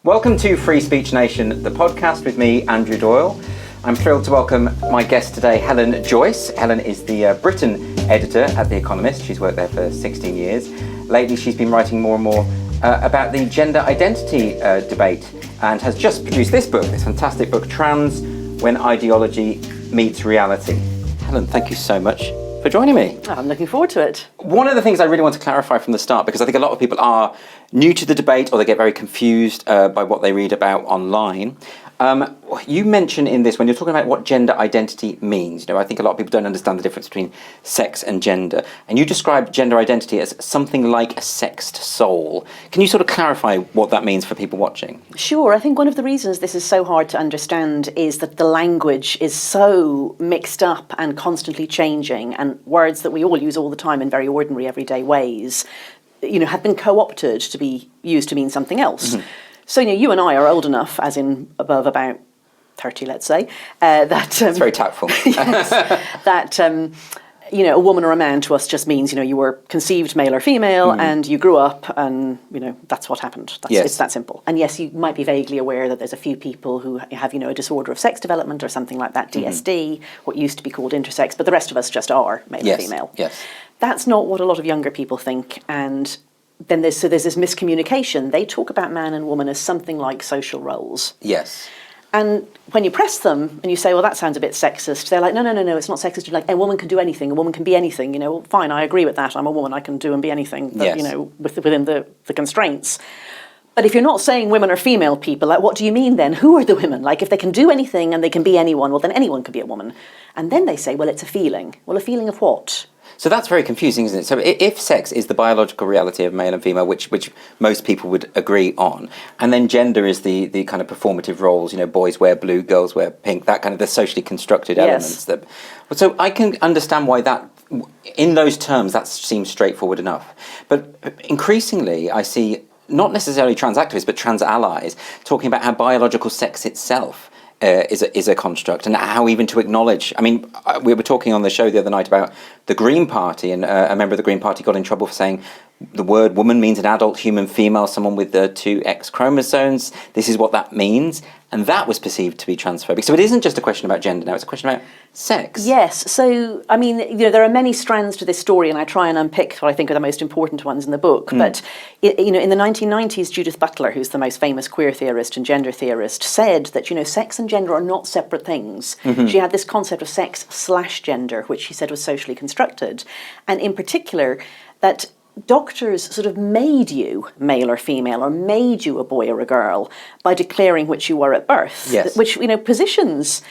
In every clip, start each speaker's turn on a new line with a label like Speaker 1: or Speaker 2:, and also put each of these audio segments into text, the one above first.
Speaker 1: Welcome to Free Speech Nation, the podcast with me, Andrew Doyle. I'm thrilled to welcome my guest today, Helen Joyce. Helen is the Britain editor at The Economist. She's worked there for 16 years. Lately, she's been writing more and more about the gender identity debate and has just produced this book, this fantastic book, Trans, When Ideology Meets Reality. Helen, thank you so much for joining me.
Speaker 2: Oh, I'm looking forward to it. One
Speaker 1: of the things I really want to clarify from the start, because I think a lot of people are new to the debate or they get very confused by what they read about online. You mention in this, when you're talking about what gender identity means, I think a lot of people don't understand the difference between sex and gender. And you describe gender identity as something like a sexed soul. Can you sort of clarify what that means for people watching?
Speaker 2: Sure. I think one of the reasons this is so hard to understand is that the language is so mixed up and constantly changing, and words that we all use all the time in very ordinary, everyday ways, have been co-opted to be used to mean something else. Mm-hmm. So, you and I are old enough, as in above about 30, let's say, that...
Speaker 1: That's very tactful.
Speaker 2: Yes, that, a woman or a man to us just means, you were conceived male or female and you grew up and, that's what happened. It's that simple. And yes, you might be vaguely aware that there's a few people who have, a disorder of sex development or something like that, DSD, what used to be called intersex, but the rest of us just are male or female.
Speaker 1: Yes.
Speaker 2: That's not what a lot of younger people think, and... Then there's this miscommunication. They talk about man and woman as something like social roles.
Speaker 1: Yes.
Speaker 2: And when you press them and you say, well, that sounds a bit sexist, they're like, no, it's not sexist. You're like, a woman can do anything. A woman can be anything. Well, fine, I agree with that. I'm a woman. I can do and be anything, that, within the constraints. But if you're not saying women are female people, like, what do you mean then? Who are the women? Like, if they can do anything and they can be anyone, well, then anyone can be a woman. And then they say, well, it's a feeling. Well, a feeling of what?
Speaker 1: So that's very confusing, isn't it? So if sex is the biological reality of male and female, which most people would agree on, and then gender is the kind of performative roles, boys wear blue, girls wear pink, that kind of the socially constructed elements. So I can understand why that, in those terms, that seems straightforward enough. But increasingly, I see not necessarily trans activists, but trans allies talking about how biological sex itself is a construct, and how even to acknowledge. I mean, we were talking on the show the other night about the Green Party, and a member of the Green Party got in trouble for saying the word woman means an adult human female, someone with the two X chromosomes. This is what that means. And that was perceived to be transphobic. So it isn't just a question about gender now, it's a question about sex.
Speaker 2: Yes. So, I mean, there are many strands to this story, and I try and unpick what I think are the most important ones in the book. But, in the 1990s, Judith Butler, who's the most famous queer theorist and gender theorist, said that, sex and gender are not separate things. Mm-hmm. She had this concept of sex/gender, which she said was socially constructed. And in particular, that doctors sort of made you male or female, or made you a boy or a girl by declaring which you were at birth.
Speaker 1: Yes.
Speaker 2: Which, positions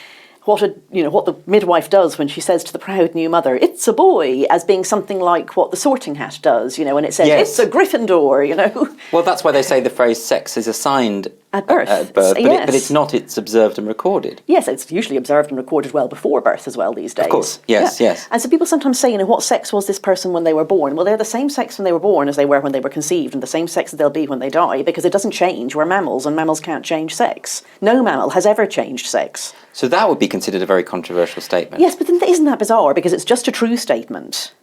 Speaker 2: what the midwife does when she says to the proud new mother, "It's a boy," as being something like what the Sorting Hat does, when it says, "It's a Gryffindor,"
Speaker 1: Well, that's why they say the phrase sex is assigned
Speaker 2: at birth.
Speaker 1: But it's not, it's observed and recorded.
Speaker 2: Yes, it's usually observed and recorded well before birth as well these days.
Speaker 1: Of course, yes.
Speaker 2: And so people sometimes say, what sex was this person when they were born? Well, they're the same sex when they were born as they were when they were conceived, and the same sex that they'll be when they die, because it doesn't change. We're mammals, and mammals can't change sex. No mammal has ever changed sex.
Speaker 1: So that would be considered a very controversial statement.
Speaker 2: Yes, but then isn't that bizarre? Because it's just a true statement.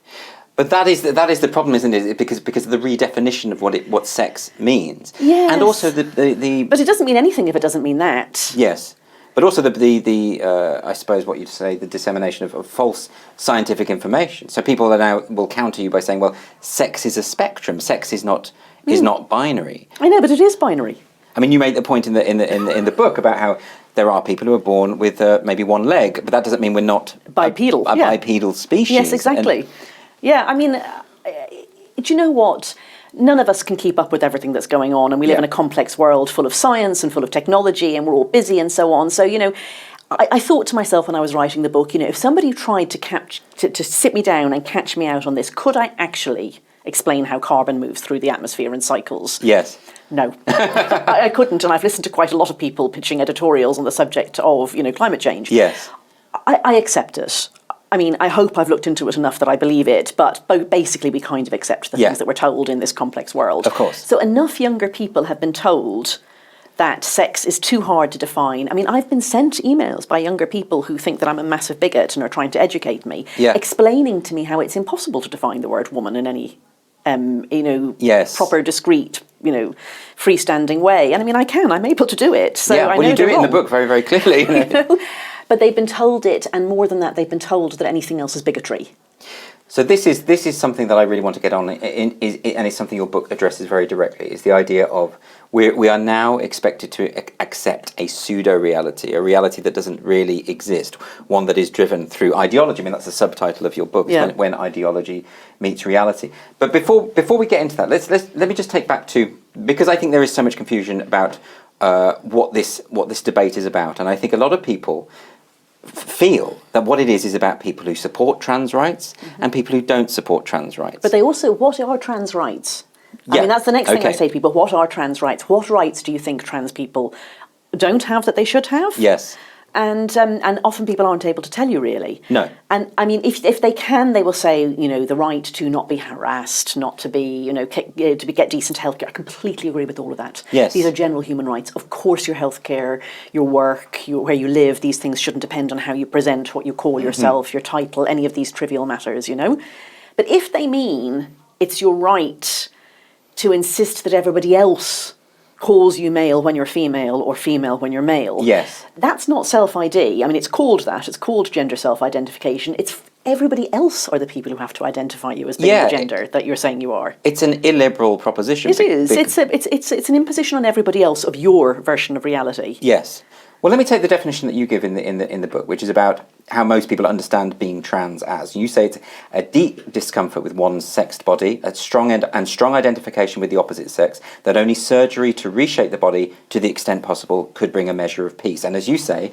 Speaker 1: But that is the problem, isn't it? Because of the redefinition of what sex means.
Speaker 2: Yes.
Speaker 1: And also the
Speaker 2: But it doesn't mean anything if it doesn't mean that.
Speaker 1: Yes. But also the I suppose what you'd say, the dissemination of false scientific information. So people now will counter you by saying, well, sex is a spectrum. Sex is not binary.
Speaker 2: I know, but it is binary.
Speaker 1: I mean, you made the point in the book about how there are people who are born with maybe one leg, but that doesn't mean we're not
Speaker 2: bipedal.
Speaker 1: A bipedal species.
Speaker 2: Yes, exactly. Yeah, I mean, do you know what? None of us can keep up with everything that's going on, and we live in a complex world full of science and full of technology, and we're all busy and so on. So, I thought to myself when I was writing the book, if somebody tried to sit me down and catch me out on this, could I actually explain how carbon moves through the atmosphere in cycles?
Speaker 1: Yes.
Speaker 2: No, I couldn't, and I've listened to quite a lot of people pitching editorials on the subject of, climate change.
Speaker 1: Yes.
Speaker 2: I accept it. I mean, I hope I've looked into it enough that I believe it, but basically we kind of accept the things that we're told in this complex world.
Speaker 1: Of course.
Speaker 2: So enough younger people have been told that sex is too hard to define. I mean, I've been sent emails by younger people who think that I'm a massive bigot and are trying to educate me, explaining to me how it's impossible to define the word woman in any
Speaker 1: Yes.
Speaker 2: proper, discreet, freestanding way. And I mean, I'm able to do it. So I know
Speaker 1: you do
Speaker 2: they're
Speaker 1: it in the
Speaker 2: wrong.
Speaker 1: book very, very clearly.
Speaker 2: But they've been told it, and more than that, they've been told that anything else is bigotry.
Speaker 1: So this is something that I really want to get on, and it's something your book addresses very directly, is the idea of we are now expected to accept a pseudo-reality, a reality that doesn't really exist, one that is driven through ideology. I mean, that's the subtitle of your book, when ideology meets reality. But before we get into that, let me just take back to, because I think there is so much confusion about what this debate is about, and I think a lot of people feel that what it is about people who support trans rights and people who don't support trans rights.
Speaker 2: But they also, what are trans rights? I mean, that's the next thing I say to people. What are trans rights? What rights do you think trans people don't have that they should have?
Speaker 1: Yes.
Speaker 2: And often people aren't able to tell you, really.
Speaker 1: No.
Speaker 2: And I mean, if they can, they will say, the right to not be harassed, not to be, get decent healthcare. I completely agree with all of that.
Speaker 1: Yes.
Speaker 2: These are general human rights. Of course, your healthcare, your work, where you live, these things shouldn't depend on how you present, what you call yourself, your title, any of these trivial matters, But if they mean it's your right to insist that everybody else calls you male when you're female or female when you're male.
Speaker 1: Yes.
Speaker 2: That's not self-ID. I mean, it's called that. It's called gender self-identification. It's everybody else are the people who have to identify you as being the gender that you're saying you are.
Speaker 1: It's an illiberal proposition.
Speaker 2: It is. It's an imposition on everybody else of your version of reality.
Speaker 1: Yes. Well, let me take the definition that you give in the book, which is about how most people understand being trans as. You say it's a deep discomfort with one's sexed body, a strong identification with the opposite sex, that only surgery to reshape the body to the extent possible could bring a measure of peace. And as you say,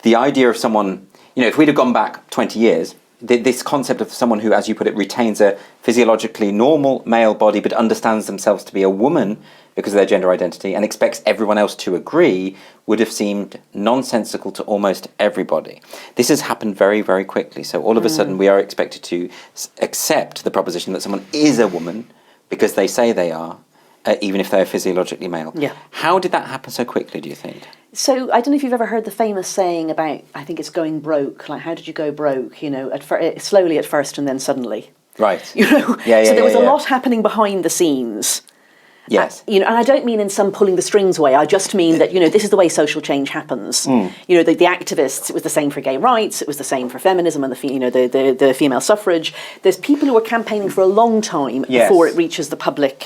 Speaker 1: the idea of someone, if we'd have gone back 20 years, this concept of someone who, as you put it, retains a physiologically normal male body but understands themselves to be a woman because of their gender identity and expects everyone else to agree would have seemed nonsensical to almost everybody. This has happened very, very quickly. So all of a sudden we are expected to accept the proposition that someone is a woman because they say they are, even if they're physiologically male.
Speaker 2: Yeah.
Speaker 1: How did that happen so quickly, do you think?
Speaker 2: So I don't know if you've ever heard the famous saying about, I think it's going broke, like how did you go broke, slowly at first and then suddenly.
Speaker 1: Right.
Speaker 2: So there was a lot happening behind the scenes.
Speaker 1: Yes.
Speaker 2: And I don't mean in some pulling the strings way. I just mean that, this is the way social change happens. The activists, it was the same for gay rights, it was the same for feminism and the female suffrage. There's people who are campaigning for a long time before it reaches the public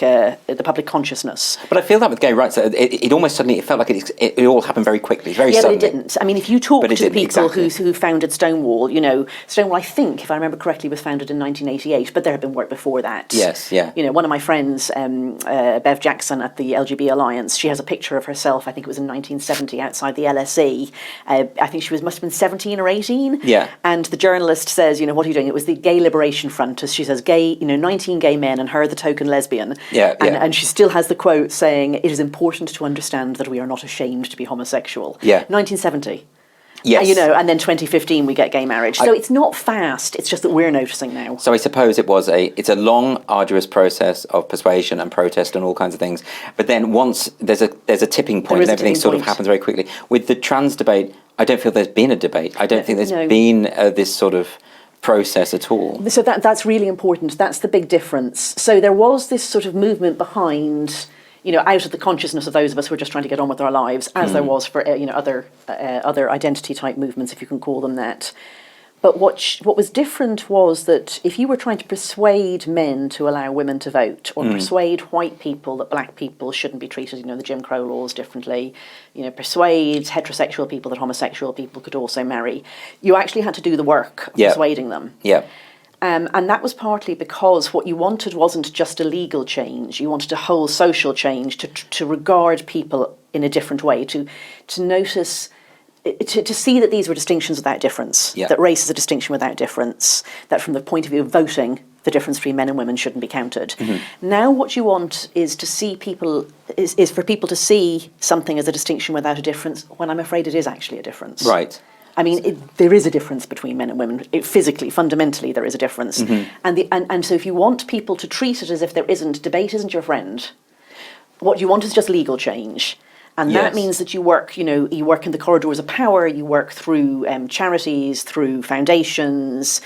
Speaker 2: consciousness.
Speaker 1: But I feel that with gay rights, it almost suddenly, it felt like it all happened very quickly, very suddenly.
Speaker 2: But it didn't. I mean, if you talk to the people who founded Stonewall, Stonewall, I think, if I remember correctly, was founded in 1988, but there had been work before that.
Speaker 1: Yes, yeah.
Speaker 2: One of my friends, Bev Jackson at the LGB Alliance, she has a picture of herself, I think it was in 1970, outside the LSE. I think she must have been 17 or 18.
Speaker 1: Yeah.
Speaker 2: And the journalist says, what are you doing? It was the Gay Liberation Front, as she says, 19 gay men and her the token lesbian. And she still has the quote saying, it is important to understand that we are not ashamed to be homosexual.
Speaker 1: Yeah.
Speaker 2: 1970.
Speaker 1: Yes.
Speaker 2: And then 2015 we get gay marriage. So it's not fast, it's just that we're noticing now.
Speaker 1: So I suppose it's a long, arduous process of persuasion and protest and all kinds of things. But then once there's a tipping point and everything sort of happens very quickly. With the trans debate, I don't feel there's been a debate. I don't think there's been this sort of process at all.
Speaker 2: So that's really important. That's the big difference. So there was this sort of movement behind, out of the consciousness of those of us who are just trying to get on with our lives, as there was for other identity type movements, if you can call them that. But what was different was that if you were trying to persuade men to allow women to vote, or persuade white people that black people shouldn't be treated, the Jim Crow laws differently, persuade heterosexual people that homosexual people could also marry, you actually had to do the work of persuading them.
Speaker 1: Yeah.
Speaker 2: And that was partly because what you wanted wasn't just a legal change. You wanted a whole social change to regard people in a different way, to notice, to see that these were distinctions without difference, that race is a distinction without difference, that from the point of view of voting, the difference between men and women shouldn't be counted. Now what you want is to see people, is for people to see something as a distinction without a difference, when I'm afraid it is actually a difference.
Speaker 1: Right.
Speaker 2: I mean, there is a difference between men and women. Physically, fundamentally, there is a difference. And so if you want people to treat it as if there isn't, debate isn't your friend. What you want is just legal change. And
Speaker 1: Yes.
Speaker 2: that means that you work in the corridors of power, you work through charities, through foundations,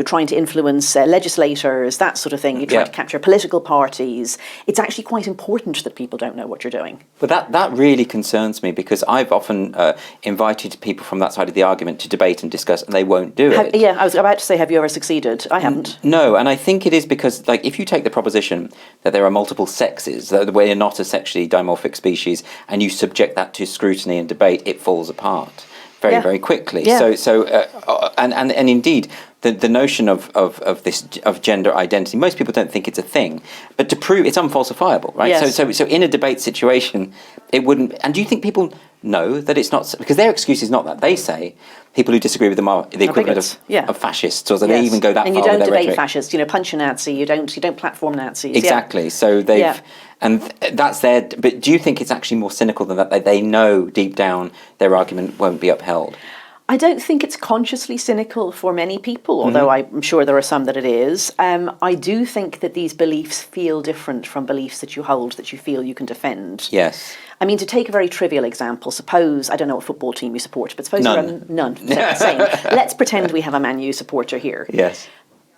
Speaker 2: trying to influence legislators, that sort of thing. You try to capture political parties. It's actually quite important that people don't know what you're doing.
Speaker 1: But that really concerns me, because I've often invited people from that side of the argument to debate and discuss, and they won't do it.
Speaker 2: Yeah, I was about to say, have you ever succeeded? I haven't.
Speaker 1: No, and I think it is because, like, if you take the proposition that there are multiple sexes, that we're not a sexually dimorphic species, and you subject that to scrutiny and debate, it falls apart very, very quickly.
Speaker 2: Yeah.
Speaker 1: And indeed, the notion of gender identity, most people don't think it's a thing, but to prove it's unfalsifiable, right?
Speaker 2: Yes.
Speaker 1: So in a debate situation, it wouldn't. And do you think people know that it's not? Because their excuse is not that. They say people who disagree with them are the equivalent of fascists, or so they even go that far.
Speaker 2: And you don't
Speaker 1: with their
Speaker 2: debate
Speaker 1: rhetoric.
Speaker 2: fascists. Punch a Nazi. You don't platform Nazis.
Speaker 1: Exactly. So they've. And that's their. But do you think it's actually more cynical than that? They know deep down their argument won't be upheld.
Speaker 2: I don't think it's consciously cynical for many people, although I'm sure there are some that it is. I do think that these beliefs feel different from beliefs that you hold, that you feel you can defend.
Speaker 1: Yes.
Speaker 2: I mean, to take a very trivial example, suppose, I don't know what football team you support, but suppose you're none. Same. Let's pretend we have a Man U supporter here.
Speaker 1: Yes.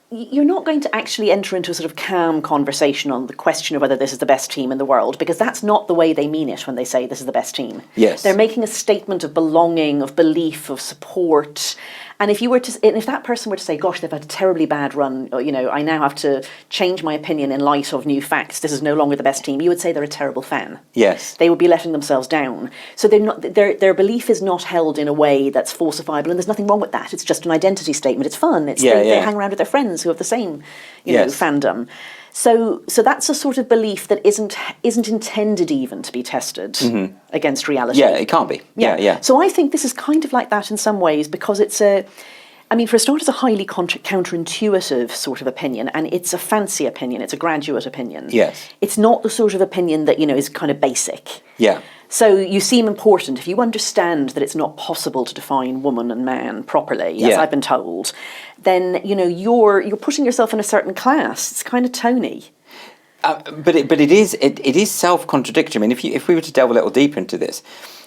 Speaker 2: You're not going to actually enter into a sort of calm conversation on the question of whether this is the best team in the world, because that's not the way they mean it when they say this is the best team.
Speaker 1: Yes.
Speaker 2: They're making a statement of belonging, of belief, of support. And if that person were to say, gosh, they've had a terribly bad run, I now have to change my opinion in light of new facts, this is no longer the best team, you would say they're a terrible fan.
Speaker 1: Yes.
Speaker 2: They would be letting themselves down. So they're not, their belief is not held in a way that's falsifiable, and there's nothing wrong with that. It's just an identity statement. It's fun. They hang around with their friends who have the same fandom. So that's a sort of belief that isn't intended even to be tested against reality.
Speaker 1: Yeah, it can't be. Yeah.
Speaker 2: So I think this is kind of like that in some ways, because it's for a start, it's a highly counterintuitive sort of opinion, and it's a fancy opinion. It's a graduate opinion.
Speaker 1: Yes.
Speaker 2: It's not the sort of opinion that, is kind of basic.
Speaker 1: Yeah.
Speaker 2: So you seem important. If you understand that it's not possible to define woman and man properly, as I've been told, then, you're putting yourself in a certain class. It's kind of Tony.
Speaker 1: But it is self-contradictory. I mean, if we were to delve a little deeper into this,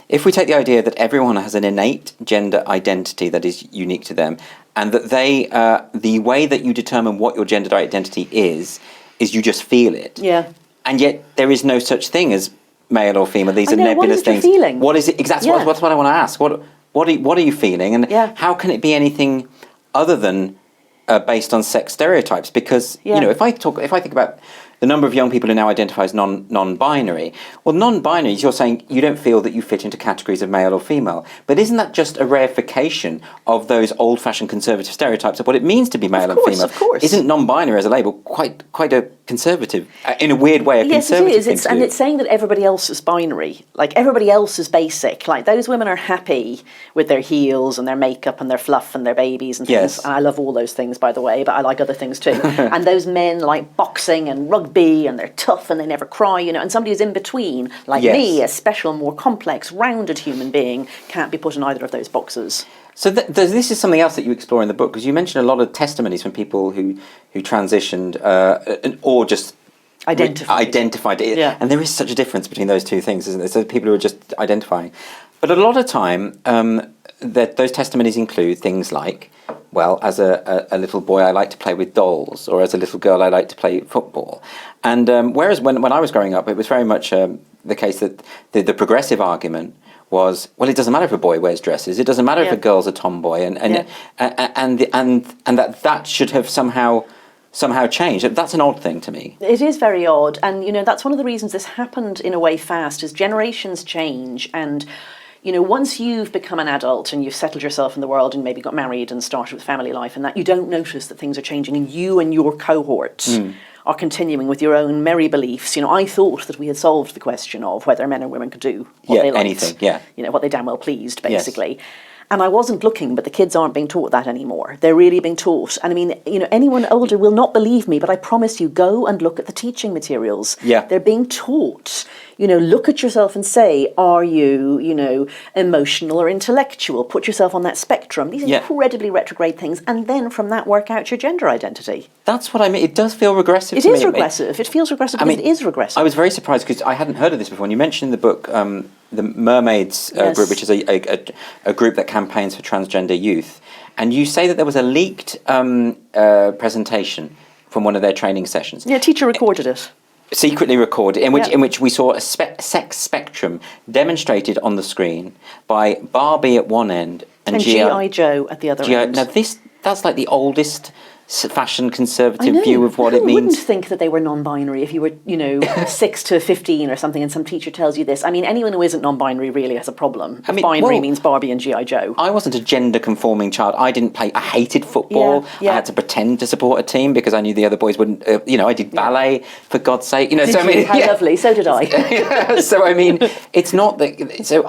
Speaker 1: if we take the idea that everyone has an innate gender identity that is unique to them, and that the way that you determine what your gender identity is you just feel it. Yeah. And yet there is no such thing as male or female. These are nebulous things.
Speaker 2: What is it feeling?
Speaker 1: What is it exactly? Yeah. That's what I want to ask. What are you feeling? And how can it be anything other than based on sex stereotypes? Because if I think about the number of young people who now identify as non-binary. Well, non-binary, you're saying you don't feel that you fit into categories of male or female. But isn't that just a reification of those old-fashioned conservative stereotypes of what it means to be male and female? Of course. Isn't non-binary as a label quite a conservative, in a weird way, conservative
Speaker 2: thing to do? And it's saying that everybody else is binary. Like, everybody else is basic. Like, those women are happy with their heels and their makeup and their fluff and their babies and things. Yes. And I love all those things, by the way, but I like other things too. And those men like boxing and rugby, and they're tough and they never cry, and somebody who's in between, like me, a special, more complex, rounded human being, can't be put in either of those boxes.
Speaker 1: So this is something else that you explore in the book, because you mentioned a lot of testimonies from people who transitioned or just identified it. Yeah. And there is such a difference between those two things, isn't there? So people who are just identifying. But a lot of time, those testimonies include things like, well, as a little boy, I like to play with dolls, or as a little girl, I like to play football. And whereas when I was growing up, it was very much the case that the progressive argument was, well, it doesn't matter if a boy wears dresses, it doesn't matter if a girl's a tomboy, and that should have somehow changed. That's an odd thing to me.
Speaker 2: It is very odd, and that's one of the reasons this happened in a way fast, is generations change, and once you've become an adult and you've settled yourself in the world and maybe got married and started with family life and that, you don't notice that things are changing, and you and your cohort are continuing with your own merry beliefs. I thought that we had solved the question of whether men and women could do what they liked. Anything, what they damn well pleased, basically. Yes. And I wasn't looking, but the kids aren't being taught that anymore. They're really being taught. And I mean, anyone older will not believe me, but I promise you, go and look at the teaching materials. Yeah. They're being taught, look at yourself and say, are you, emotional or intellectual? Put yourself on that spectrum. These incredibly retrograde things, and then from that work out your gender identity.
Speaker 1: That's what I mean. It does feel regressive to me.
Speaker 2: It is regressive. It feels regressive because it is regressive.
Speaker 1: I was very surprised because I hadn't heard of this before. And you mentioned in the book the Mermaids group, which is a group that campaigns for transgender youth. And you say that there was a leaked presentation from one of their training sessions.
Speaker 2: Yeah, a teacher recorded it.
Speaker 1: Secretly recorded, in which we saw a sex spectrum demonstrated on the screen by Barbie at one end and
Speaker 2: G.I. Joe at the other end.
Speaker 1: Now that's like the oldest fashion conservative view of what it means.
Speaker 2: Who wouldn't think that they were non-binary if you were, 6 to 15 or something, and some teacher tells you this? I mean, anyone who isn't non-binary really has a problem. Binary means Barbie and G.I. Joe.
Speaker 1: I wasn't a gender-conforming child. I hated football.
Speaker 2: Yeah.
Speaker 1: I had to pretend to support a team because I knew the other boys wouldn't. I did ballet for God's sake.
Speaker 2: Did
Speaker 1: so I mean,
Speaker 2: you? How lovely. So did I.
Speaker 1: So I mean, it's not that. So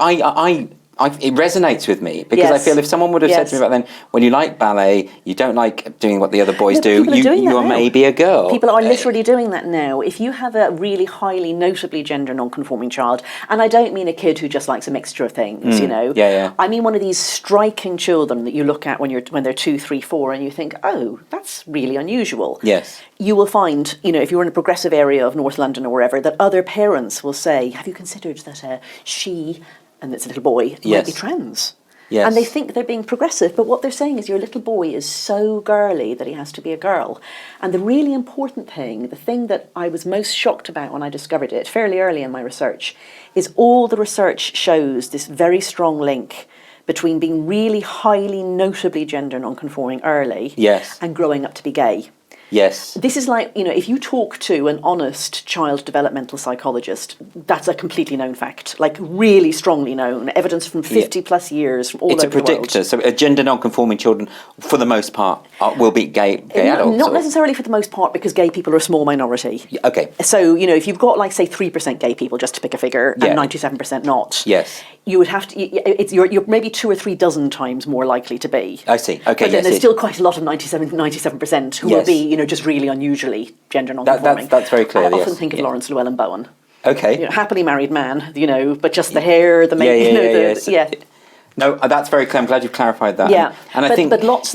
Speaker 1: it resonates with me because I feel if someone would have said to me back then, well, you like ballet, you don't like doing what the other boys do, you are maybe a girl.
Speaker 2: People are literally doing that now. If you have a really highly, notably gender non-conforming child, and I don't mean a kid who just likes a mixture of things, I mean one of these striking children that you look at when they're 2, 3, 4, and you think, oh, that's really unusual.
Speaker 1: Yes.
Speaker 2: You will find, if you're in a progressive area of North London or wherever, that other parents will say, have you considered that she, and it's a little boy, might be trans. Yes. And they think they're being progressive, but what they're saying is your little boy is so girly that he has to be a girl. And the really important thing, the thing that I was most shocked about when I discovered it fairly early in my research, is all the research shows this very strong link between being really highly notably gender non-conforming early and growing up to be gay.
Speaker 1: Yes.
Speaker 2: This is like, if you talk to an honest child developmental psychologist, that's a completely known fact, like really strongly known, evidence from 50 plus years from all over the world. It's a predictor.
Speaker 1: So gender non-conforming children, for the most part, will be gay adults.
Speaker 2: Not necessarily for the most part, because gay people are a small minority.
Speaker 1: Okay.
Speaker 2: So, if you've got, like, say, 3% gay people, just to pick a figure, and 97% not.
Speaker 1: Yes.
Speaker 2: You would have to, you're maybe 2 or 3 dozen times more likely to be.
Speaker 1: I see. Okay.
Speaker 2: But then there's still quite a lot of 97% who will be, just really unusually gender non-conforming.
Speaker 1: That's very clear.
Speaker 2: I often think of Lawrence Llewellyn Bowen.
Speaker 1: Okay.
Speaker 2: Happily married man, but just the hair, the makeup,
Speaker 1: No, that's very clear. I'm glad you've clarified that.
Speaker 2: Yeah,
Speaker 1: and
Speaker 2: but lots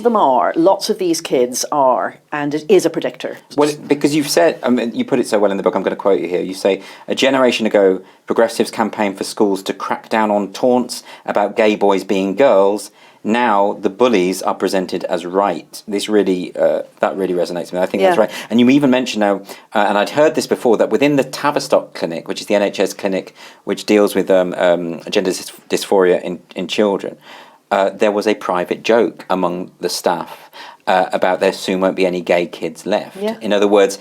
Speaker 2: of these kids are, and it is a predictor.
Speaker 1: Well, because you've said, you put it so well in the book, I'm going to quote you here. You say, a generation ago, progressives campaigned for schools to crack down on taunts about gay boys being girls. Now the bullies are presented as right. This really, that really resonates with me. I think that's right. And you even mentioned now, and I'd heard this before, that within the Tavistock Clinic, which is the NHS clinic which deals with gender dysphoria in children, there was a private joke among the staff about there soon won't be any gay kids left. Yeah. In other words,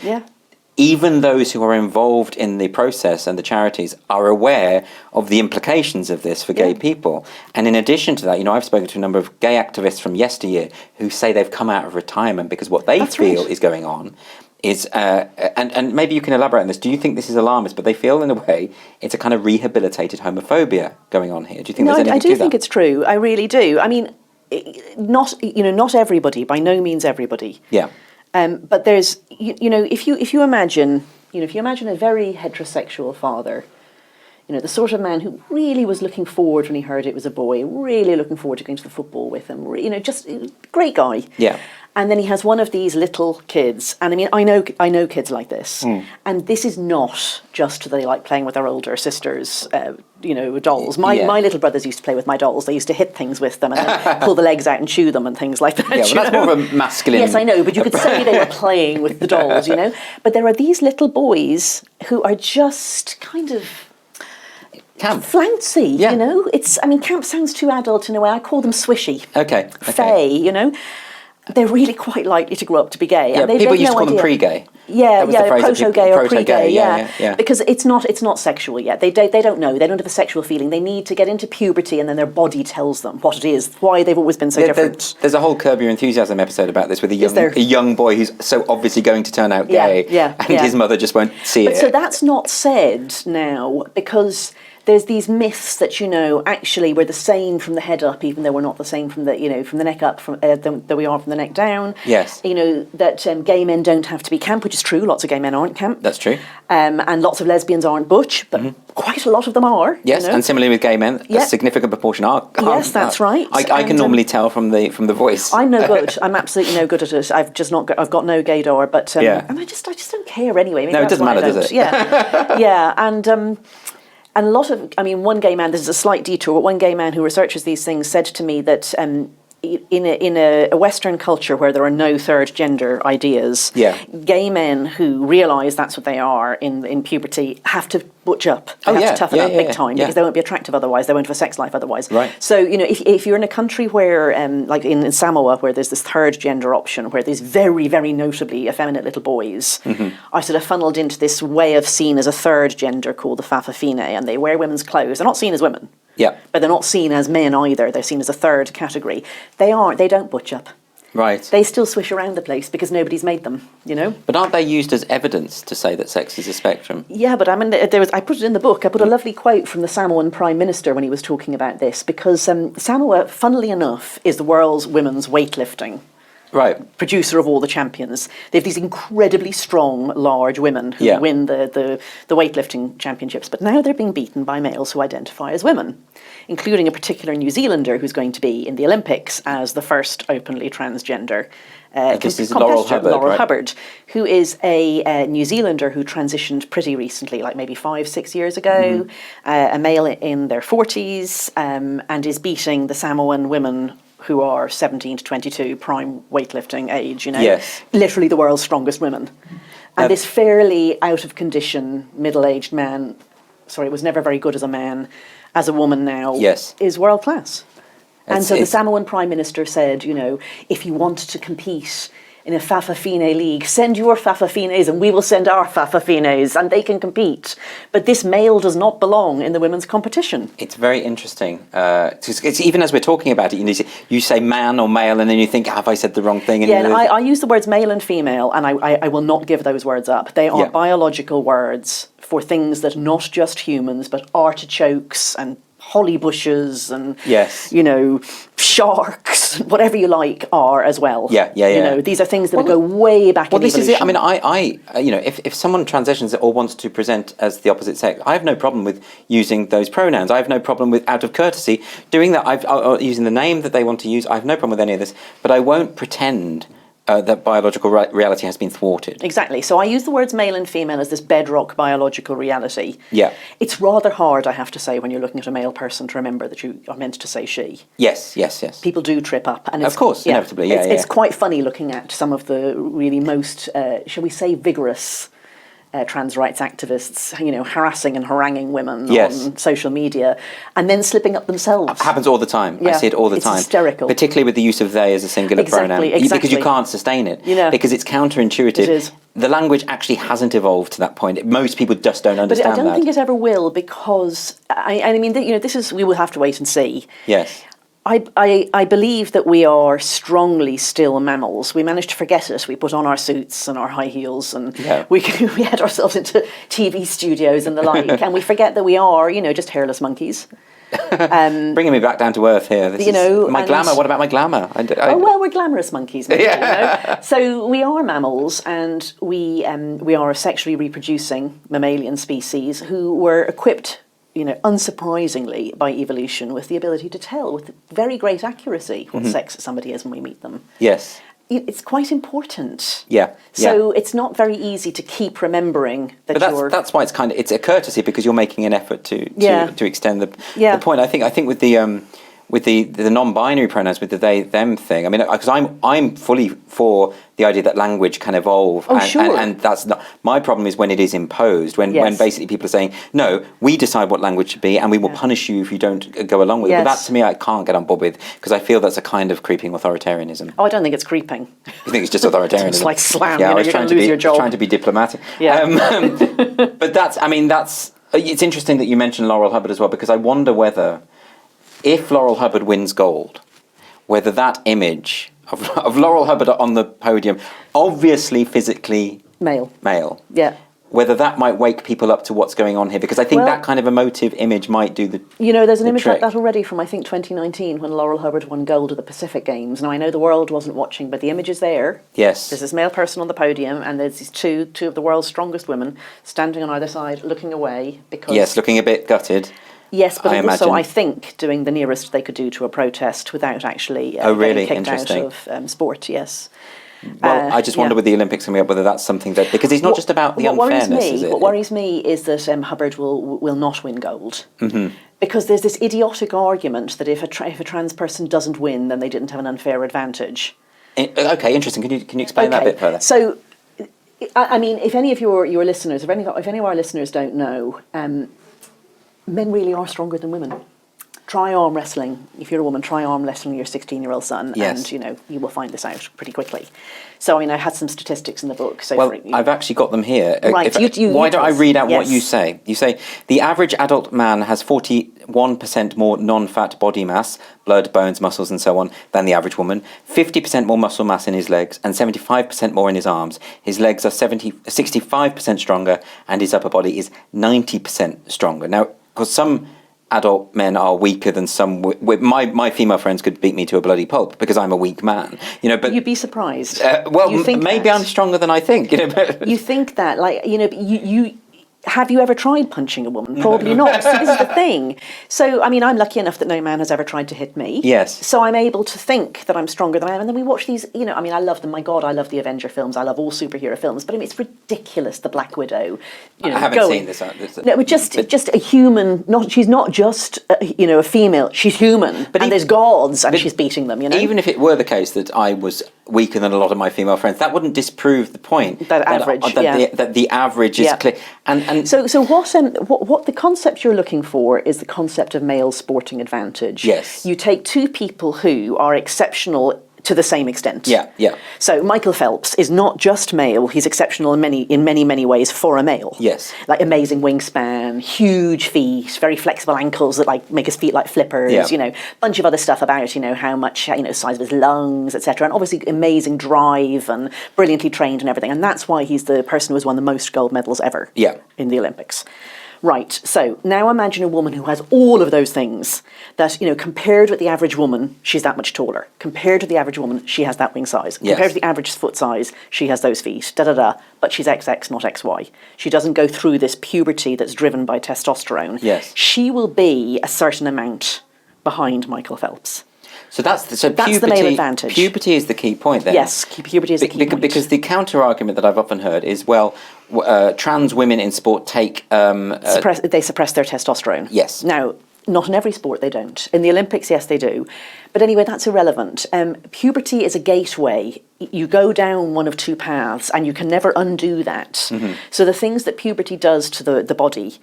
Speaker 1: even those who are involved in the process and the charities are aware of the implications of this for gay people. And in addition to that, I've spoken to a number of gay activists from yesteryear who say they've come out of retirement because what they feel is going on is, and maybe you can elaborate on this, do you think this is alarmist, but they feel in a way it's a kind of rehabilitated homophobia going on here? Do you think there's anything to that?
Speaker 2: I do think it's true. I really do. I mean, not everybody, by no means everybody.
Speaker 1: Yeah.
Speaker 2: But there's, if you imagine a very heterosexual father, the sort of man who really was looking forward when he heard it was a boy, really looking forward to going to the football with him, just great guy.
Speaker 1: Yeah.
Speaker 2: And then he has one of these little kids, and I mean, I know kids like this, and this is not just that they like playing with their older sisters, dolls. My little brothers used to play with my dolls. They used to hit things with them and then pull the legs out and chew them and things like that.
Speaker 1: Yeah, well, that's more of a masculine.
Speaker 2: Yes, I know, but you could say they were playing with the dolls, But there are these little boys who are just kind of
Speaker 1: camp,
Speaker 2: flouncy, camp sounds too adult in a way. I call them swishy.
Speaker 1: Okay.
Speaker 2: Fey, they're really quite likely to grow up to be gay.
Speaker 1: Yeah,
Speaker 2: and
Speaker 1: people used to call them pre-gay.
Speaker 2: Proto-gay or pre-gay,
Speaker 1: yeah.
Speaker 2: Because it's not sexual yet. They don't know. They don't have a sexual feeling. They need to get into puberty, and then their body tells them what it is, why they've always been so different.
Speaker 1: There's a whole Curb Your Enthusiasm episode about this with a young boy who's so obviously going to turn out gay, and his mother just won't see it.
Speaker 2: So that's not said now because there's these myths that, actually we're the same from the head up, even though we're not the same from the, from the neck up that we are from the neck down.
Speaker 1: Yes.
Speaker 2: That gay men don't have to be camp, which is true. Lots of gay men aren't camp.
Speaker 1: That's true.
Speaker 2: And lots of lesbians aren't butch, but quite a lot of them are.
Speaker 1: Yes, and similarly with gay men, a significant proportion are.
Speaker 2: Yes, that's right.
Speaker 1: I can normally tell from the voice.
Speaker 2: I'm no good. I'm absolutely no good at it. I've got no gaydar, but and I just don't care anyway. Maybe
Speaker 1: no, it doesn't matter, does it?
Speaker 2: Yeah, yeah, and a lot of, one gay man. This is a slight detour, but one gay man who researches these things said to me that in a Western culture where there are no third gender ideas, gay men who realise that's what they are in puberty have to butch up. They have to toughen up big time because they won't be attractive otherwise. They won't have a sex life otherwise.
Speaker 1: Right.
Speaker 2: So, if you're in a country where, like in Samoa, where there's this third gender option, where these very, very notably effeminate little boys are sort of funneled into this way of seen as a third gender called the Fa'afafine, and they wear women's clothes. They're not seen as women.
Speaker 1: Yeah.
Speaker 2: But they're not seen as men either. They're seen as a third category. They don't butch up.
Speaker 1: Right.
Speaker 2: They still swish around the place because nobody's made them,
Speaker 1: But aren't they used as evidence to say that sex is a spectrum?
Speaker 2: Yeah, but I put it in the book. I put a lovely quote from the Samoan Prime Minister when he was talking about this, because Samoa, funnily enough, is the world's women's weightlifting producer of all the champions. They have these incredibly strong, large women who win the weightlifting championships, but now they're being beaten by males who identify as women, including a particular New Zealander who's going to be in the Olympics as the first openly transgender
Speaker 1: this is Laurel
Speaker 2: Hubbard, who is a New Zealander who transitioned pretty recently, like maybe 5-6 years ago, a male in their 40s, and is beating the Samoan women who are 17 to 22, prime weightlifting age, literally the world's strongest women. And this fairly out-of-condition, middle-aged man, was never very good as a man, as a woman now, is world-class. And so the Samoan Prime Minister said, if you want to compete in a Fa'afafine league, send your Fa'afafines and we will send our Fa'afafines and they can compete. But this male does not belong in the women's competition.
Speaker 1: It's very interesting. It's even as we're talking about it, you say man or male and then you think, have I said the wrong thing?
Speaker 2: And I use the words male and female, and I will not give those words up. They are biological words for things that not just humans, but artichokes and holly bushes and sharks, whatever you like, are as well. These are things that go way back in evolution.
Speaker 1: This is it. I mean, I if someone transitions or wants to present as the opposite sex, I have no problem with using those pronouns. I have no problem with, out of courtesy, doing that. Using the name that they want to use. I have no problem with any of this, but I won't pretend that biological reality has been thwarted.
Speaker 2: Exactly. So I use the words male and female as this bedrock biological reality.
Speaker 1: Yeah.
Speaker 2: It's rather hard, I have to say, when you're looking at a male person to remember that you are meant to say she.
Speaker 1: Yes.
Speaker 2: People do trip up. And
Speaker 1: of course, inevitably,
Speaker 2: It's quite funny looking at some of the really most, shall we say, vigorous trans rights activists, harassing and haranguing women on social media, and then slipping up themselves.
Speaker 1: It happens all the time. I see it all the time.
Speaker 2: It's hysterical.
Speaker 1: Particularly with the use of they as a singular pronoun. Because you can't sustain it. Because it's counterintuitive.
Speaker 2: It is.
Speaker 1: The language actually hasn't evolved to that point. Most people just don't understand that.
Speaker 2: But I don't think it ever will, because, this is, we will have to wait and see.
Speaker 1: Yes.
Speaker 2: I believe that we are strongly still mammals. We managed to forget it. We put on our suits and our high heels and we head ourselves into TV studios and the like, and we forget that we are, just hairless monkeys.
Speaker 1: Bringing me back down to earth here. My glamour. What about my glamour?
Speaker 2: We're glamorous monkeys. Maybe, So we are mammals, and we are a sexually reproducing mammalian species who were equipped, unsurprisingly by evolution, with the ability to tell with very great accuracy what sex somebody is when we meet them.
Speaker 1: Yes.
Speaker 2: It's quite important.
Speaker 1: Yeah.
Speaker 2: So it's not very easy to keep remembering that
Speaker 1: that's why it's a courtesy, because you're making an effort to extend the point. I think with the non-binary pronouns, with the they them thing, because I'm fully for the idea that language can evolve, and that's not my problem. Is when it is imposed, when basically people are saying, no, we decide what language should be and we will punish you if you don't go along with it. But that, to me, I can't get on board with, because I feel that's a kind of creeping authoritarianism.
Speaker 2: I don't think it's creeping.
Speaker 1: You think it's just authoritarianism?
Speaker 2: It's like slam.
Speaker 1: I was
Speaker 2: trying to lose your job.
Speaker 1: Trying to be diplomatic. But that's it's interesting that you mentioned Laurel Hubbard as well, because I wonder whether, if Laurel Hubbard wins gold, whether that image of Laurel Hubbard on the podium, obviously physically
Speaker 2: male,
Speaker 1: male, whether that might wake people up to what's going on here, because I think that kind of emotive image might do the
Speaker 2: there's an image
Speaker 1: trick.
Speaker 2: like that already from, I think, 2019 when Laurel Hubbard won gold at the Pacific Games. Now, I know the world wasn't watching, but the image is there.
Speaker 1: Yes.
Speaker 2: There's this male person on the podium, and there's these two of the world's strongest women standing on either side, looking away because...
Speaker 1: Yes, looking a bit gutted.
Speaker 2: Yes, but
Speaker 1: I
Speaker 2: also
Speaker 1: imagine.
Speaker 2: I think doing the nearest they could do to a protest without actually
Speaker 1: really?
Speaker 2: getting kicked out
Speaker 1: Interesting.
Speaker 2: of sport, yes.
Speaker 1: Well, I just wonder with the Olympics coming up whether that's something that... Because it's not just about the unfairness, is it?
Speaker 2: What worries me is that Hubbard will not win gold. Mm-hmm. Because there's this idiotic argument that if a trans person doesn't win, then they didn't have an unfair advantage.
Speaker 1: Okay, interesting. Can you explain that a bit further?
Speaker 2: So, I mean, if any of your listeners, if any of our listeners don't know, men really are stronger than women. Try arm wrestling. If you're a woman, try arm wrestling your 16-year-old son,
Speaker 1: yes.
Speaker 2: And you will find this out pretty quickly. So, I mean, I had some statistics in the book. So
Speaker 1: I've actually got them here.
Speaker 2: Right.
Speaker 1: Why don't I read out what
Speaker 2: yes.
Speaker 1: you say? You say, the average adult man has 41% more non-fat body mass, blood, bones, muscles, and so on, than the average woman, 50% more muscle mass in his legs, and 75% more in his arms. His legs are 65% stronger, and his upper body is 90% stronger. Now, because some adult men are weaker than some. My female friends could beat me to a bloody pulp because I'm a weak man, But
Speaker 2: you'd be surprised.
Speaker 1: Maybe I'm stronger than I think, But
Speaker 2: you think that, you have you ever tried punching a woman? Probably not. So this is the thing. So, I mean, I'm lucky enough that no man has ever tried to hit me.
Speaker 1: Yes.
Speaker 2: So I'm able to think that I'm stronger than I am. And then we watch these, I mean, I love them. My God, I love the Avenger films. I love all superhero films. But I mean, it's ridiculous, the Black Widow.
Speaker 1: I haven't seen this.
Speaker 2: No, but just a human. She's not just a female. She's human. And there's gods, and she's beating them.
Speaker 1: Even if it were the case that I was weaker than a lot of my female friends, that wouldn't disprove the point
Speaker 2: that
Speaker 1: the average is clear. And
Speaker 2: so what the concept you're looking for is the concept of male sporting advantage.
Speaker 1: Yes.
Speaker 2: You take two people who are exceptional to the same extent.
Speaker 1: Yeah.
Speaker 2: So Michael Phelps is not just male; he's exceptional in many ways for a male.
Speaker 1: Yes.
Speaker 2: Like amazing wingspan, huge feet, very flexible ankles that make his feet like flippers.
Speaker 1: Yeah.
Speaker 2: Bunch of other stuff about how much size of his lungs, etc. And obviously amazing drive and brilliantly trained and everything. And that's why he's the person who has won the most gold medals ever.
Speaker 1: Yeah.
Speaker 2: In the Olympics. Right, so now imagine a woman who has all of those things that, compared with the average woman, she's that much taller. Compared to the average woman, she has that wing size.
Speaker 1: Yes.
Speaker 2: Compared to the average foot size, she has those feet, but she's XX, not XY. She doesn't go through this puberty that's driven by testosterone.
Speaker 1: Yes.
Speaker 2: She will be a certain amount behind Michael Phelps.
Speaker 1: So that's
Speaker 2: puberty, the male advantage.
Speaker 1: Puberty is the key point then.
Speaker 2: Yes, puberty is the key point.
Speaker 1: Because the counter argument that I've often heard is, trans women in sport take...
Speaker 2: they suppress their testosterone.
Speaker 1: Yes.
Speaker 2: Now, not in every sport they don't. In the Olympics, yes, they do. But anyway, that's irrelevant. Puberty is a gateway. You go down one of two paths, and you can never undo that. Mm-hmm. So the things that puberty does to the body...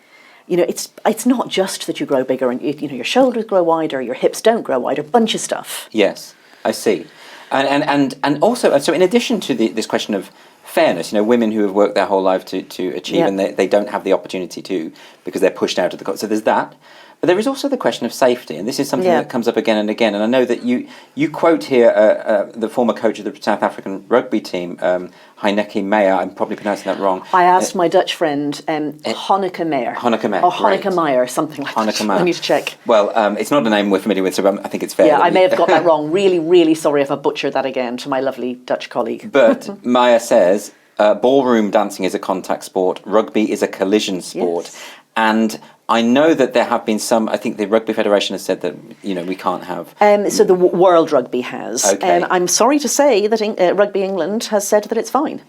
Speaker 2: it's not just that you grow bigger and your shoulders grow wider, your hips don't grow wider, bunch of stuff.
Speaker 1: Yes, I see, and also so in addition to this question of fairness, women who have worked their whole life to achieve and they don't have the opportunity to because they're pushed out of the so there's that. But there is also the question of safety, and this is something that comes up again and again. And I know that you quote here the former coach of the South African rugby team, Heineke Meyer. I'm probably pronouncing that wrong.
Speaker 2: I asked my Dutch friend, Hanneke Meyer.
Speaker 1: Hanneke Meyer.
Speaker 2: Or Hanneke Meyer, something like that.
Speaker 1: Meyer.
Speaker 2: I need to check.
Speaker 1: Well, it's not a name we're familiar with, so I think it's fair.
Speaker 2: Yeah, I may have got that wrong. Really, really sorry if I butchered that again to my lovely Dutch colleague.
Speaker 1: But Meyer says, ballroom dancing is a contact sport, rugby is a collision sport.
Speaker 2: Yes.
Speaker 1: And I know that there have been some. I think the Rugby Federation has said that we can't have.
Speaker 2: So the World Rugby has.
Speaker 1: Okay.
Speaker 2: I'm sorry to say that Rugby England has said that it's fine.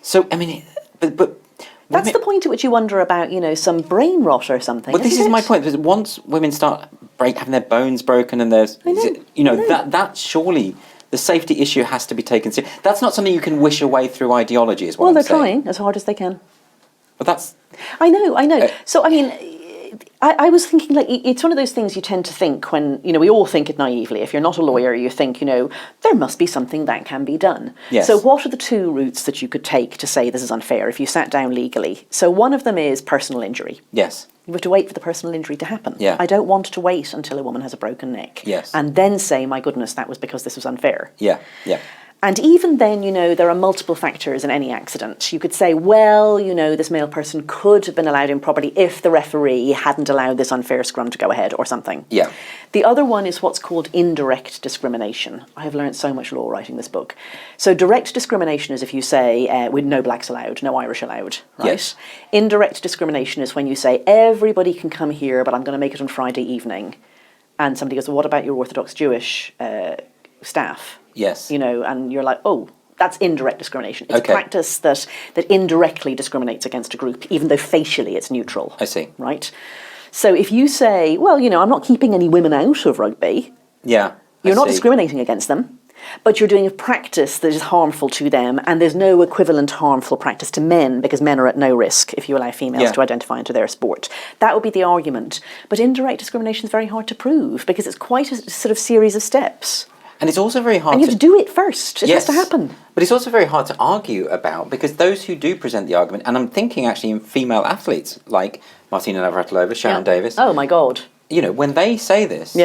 Speaker 1: So I mean, but
Speaker 2: that's the point at which you wonder about some brain rot or something.
Speaker 1: But this is my point. Because once women start having their bones broken and there's that surely. The safety issue has to be taken seriously. That's not something you can wish away through ideology, is what I'm saying.
Speaker 2: Well, they're trying as hard as they can.
Speaker 1: But that's...
Speaker 2: I know. So, I mean, I was thinking, it's one of those things you tend to think when, we all think it naively. If you're not a lawyer, you think, there must be something that can be done.
Speaker 1: Yes.
Speaker 2: So what are the two routes that you could take to say this is unfair if you sat down legally? So one of them is personal injury.
Speaker 1: Yes.
Speaker 2: You have to wait for the personal injury to happen.
Speaker 1: Yeah.
Speaker 2: I don't want to wait until a woman has a broken neck.
Speaker 1: Yes.
Speaker 2: And then say, my goodness, that was because this was unfair.
Speaker 1: Yeah.
Speaker 2: And even then, there are multiple factors in any accident. You could say, well, this male person could have been allowed in properly if the referee hadn't allowed this unfair scrum to go ahead or something.
Speaker 1: Yeah.
Speaker 2: The other one is what's called indirect discrimination. I have learned so much law writing this book. So direct discrimination is if you say, with no blacks allowed, no Irish allowed, right? Yes. Indirect discrimination is when you say, everybody can come here, but I'm going to make it on Friday evening. And somebody goes, well, what about your Orthodox Jewish staff?
Speaker 1: Yes.
Speaker 2: And you're like, oh, that's indirect discrimination. It's practice that indirectly discriminates against a group, even though facially it's neutral.
Speaker 1: I see.
Speaker 2: Right? So if you say, well, I'm not keeping any women out of rugby.
Speaker 1: Yeah.
Speaker 2: You're not discriminating against them, but you're doing a practice that is harmful to them, and there's no equivalent harmful practice to men, because men are at no risk if you allow females to identify into their sport. That would be the argument. But indirect discrimination is very hard to prove, because it's quite a sort of series of steps.
Speaker 1: And it's also very hard
Speaker 2: and you have to do it first. It has to happen.
Speaker 1: But it's also very hard to argue about, because those who do present the argument, and I'm thinking actually in female athletes like Martina Navratilova, Sharon Davis.
Speaker 2: Oh my God.
Speaker 1: When they say this,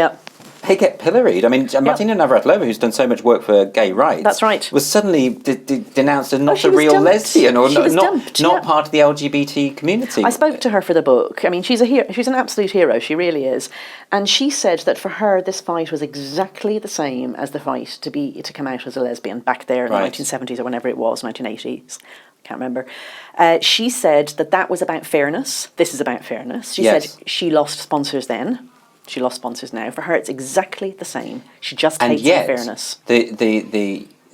Speaker 1: they get pilloried. I mean, Martina Navratilova, who's done so much work for gay rights,
Speaker 2: that's right,
Speaker 1: was suddenly denounced as not a real lesbian or not part of the LGBT community. I
Speaker 2: spoke to her for the book. I mean, she's a hero. She's an absolute hero. She really is. And she said that for her, this fight was exactly the same as the fight to come out as a lesbian back there in the 1970s or whenever it was, 1980s. Can't remember. She said that was about fairness. This is about fairness. She said she lost sponsors then. She lost sponsors now. For her, it's exactly the same. She just hates unfairness.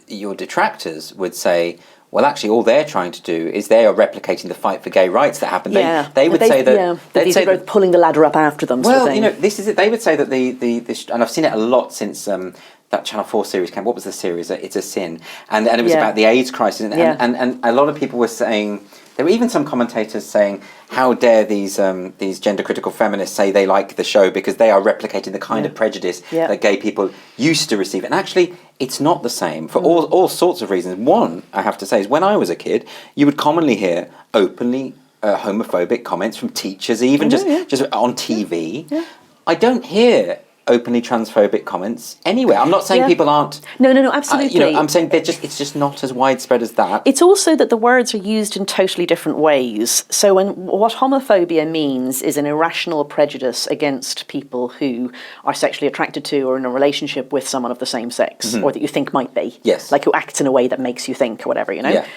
Speaker 1: Your detractors would say, well, actually, all they're trying to do is they are replicating the fight for gay rights that happened.
Speaker 2: Yeah.
Speaker 1: They would say that
Speaker 2: they'd say that pulling the ladder up after them.
Speaker 1: Well, this is it. They would say that and I've seen it a lot since that Channel 4 series came. What was the series? It's a Sin, and it was about the AIDS crisis, and a lot of people were saying. There were even some commentators saying, how dare these gender critical feminists say they like the show because they are replicating the kind of prejudice that gay people used to receive. And actually, it's not the same for all sorts of reasons. One, I have to say, is when I was a kid, you would commonly hear openly homophobic comments from teachers, even just on TV. Yeah. I don't hear openly transphobic comments anywhere. I'm not saying people aren't. No,
Speaker 2: absolutely.
Speaker 1: I'm saying it's just not as widespread as that.
Speaker 2: It's also that the words are used in totally different ways. So what homophobia means is an irrational prejudice against people who are sexually attracted to or in a relationship with someone of the same sex, or that you think might be.
Speaker 1: Yes.
Speaker 2: Like who acts in a way that makes you think or whatever, Yeah.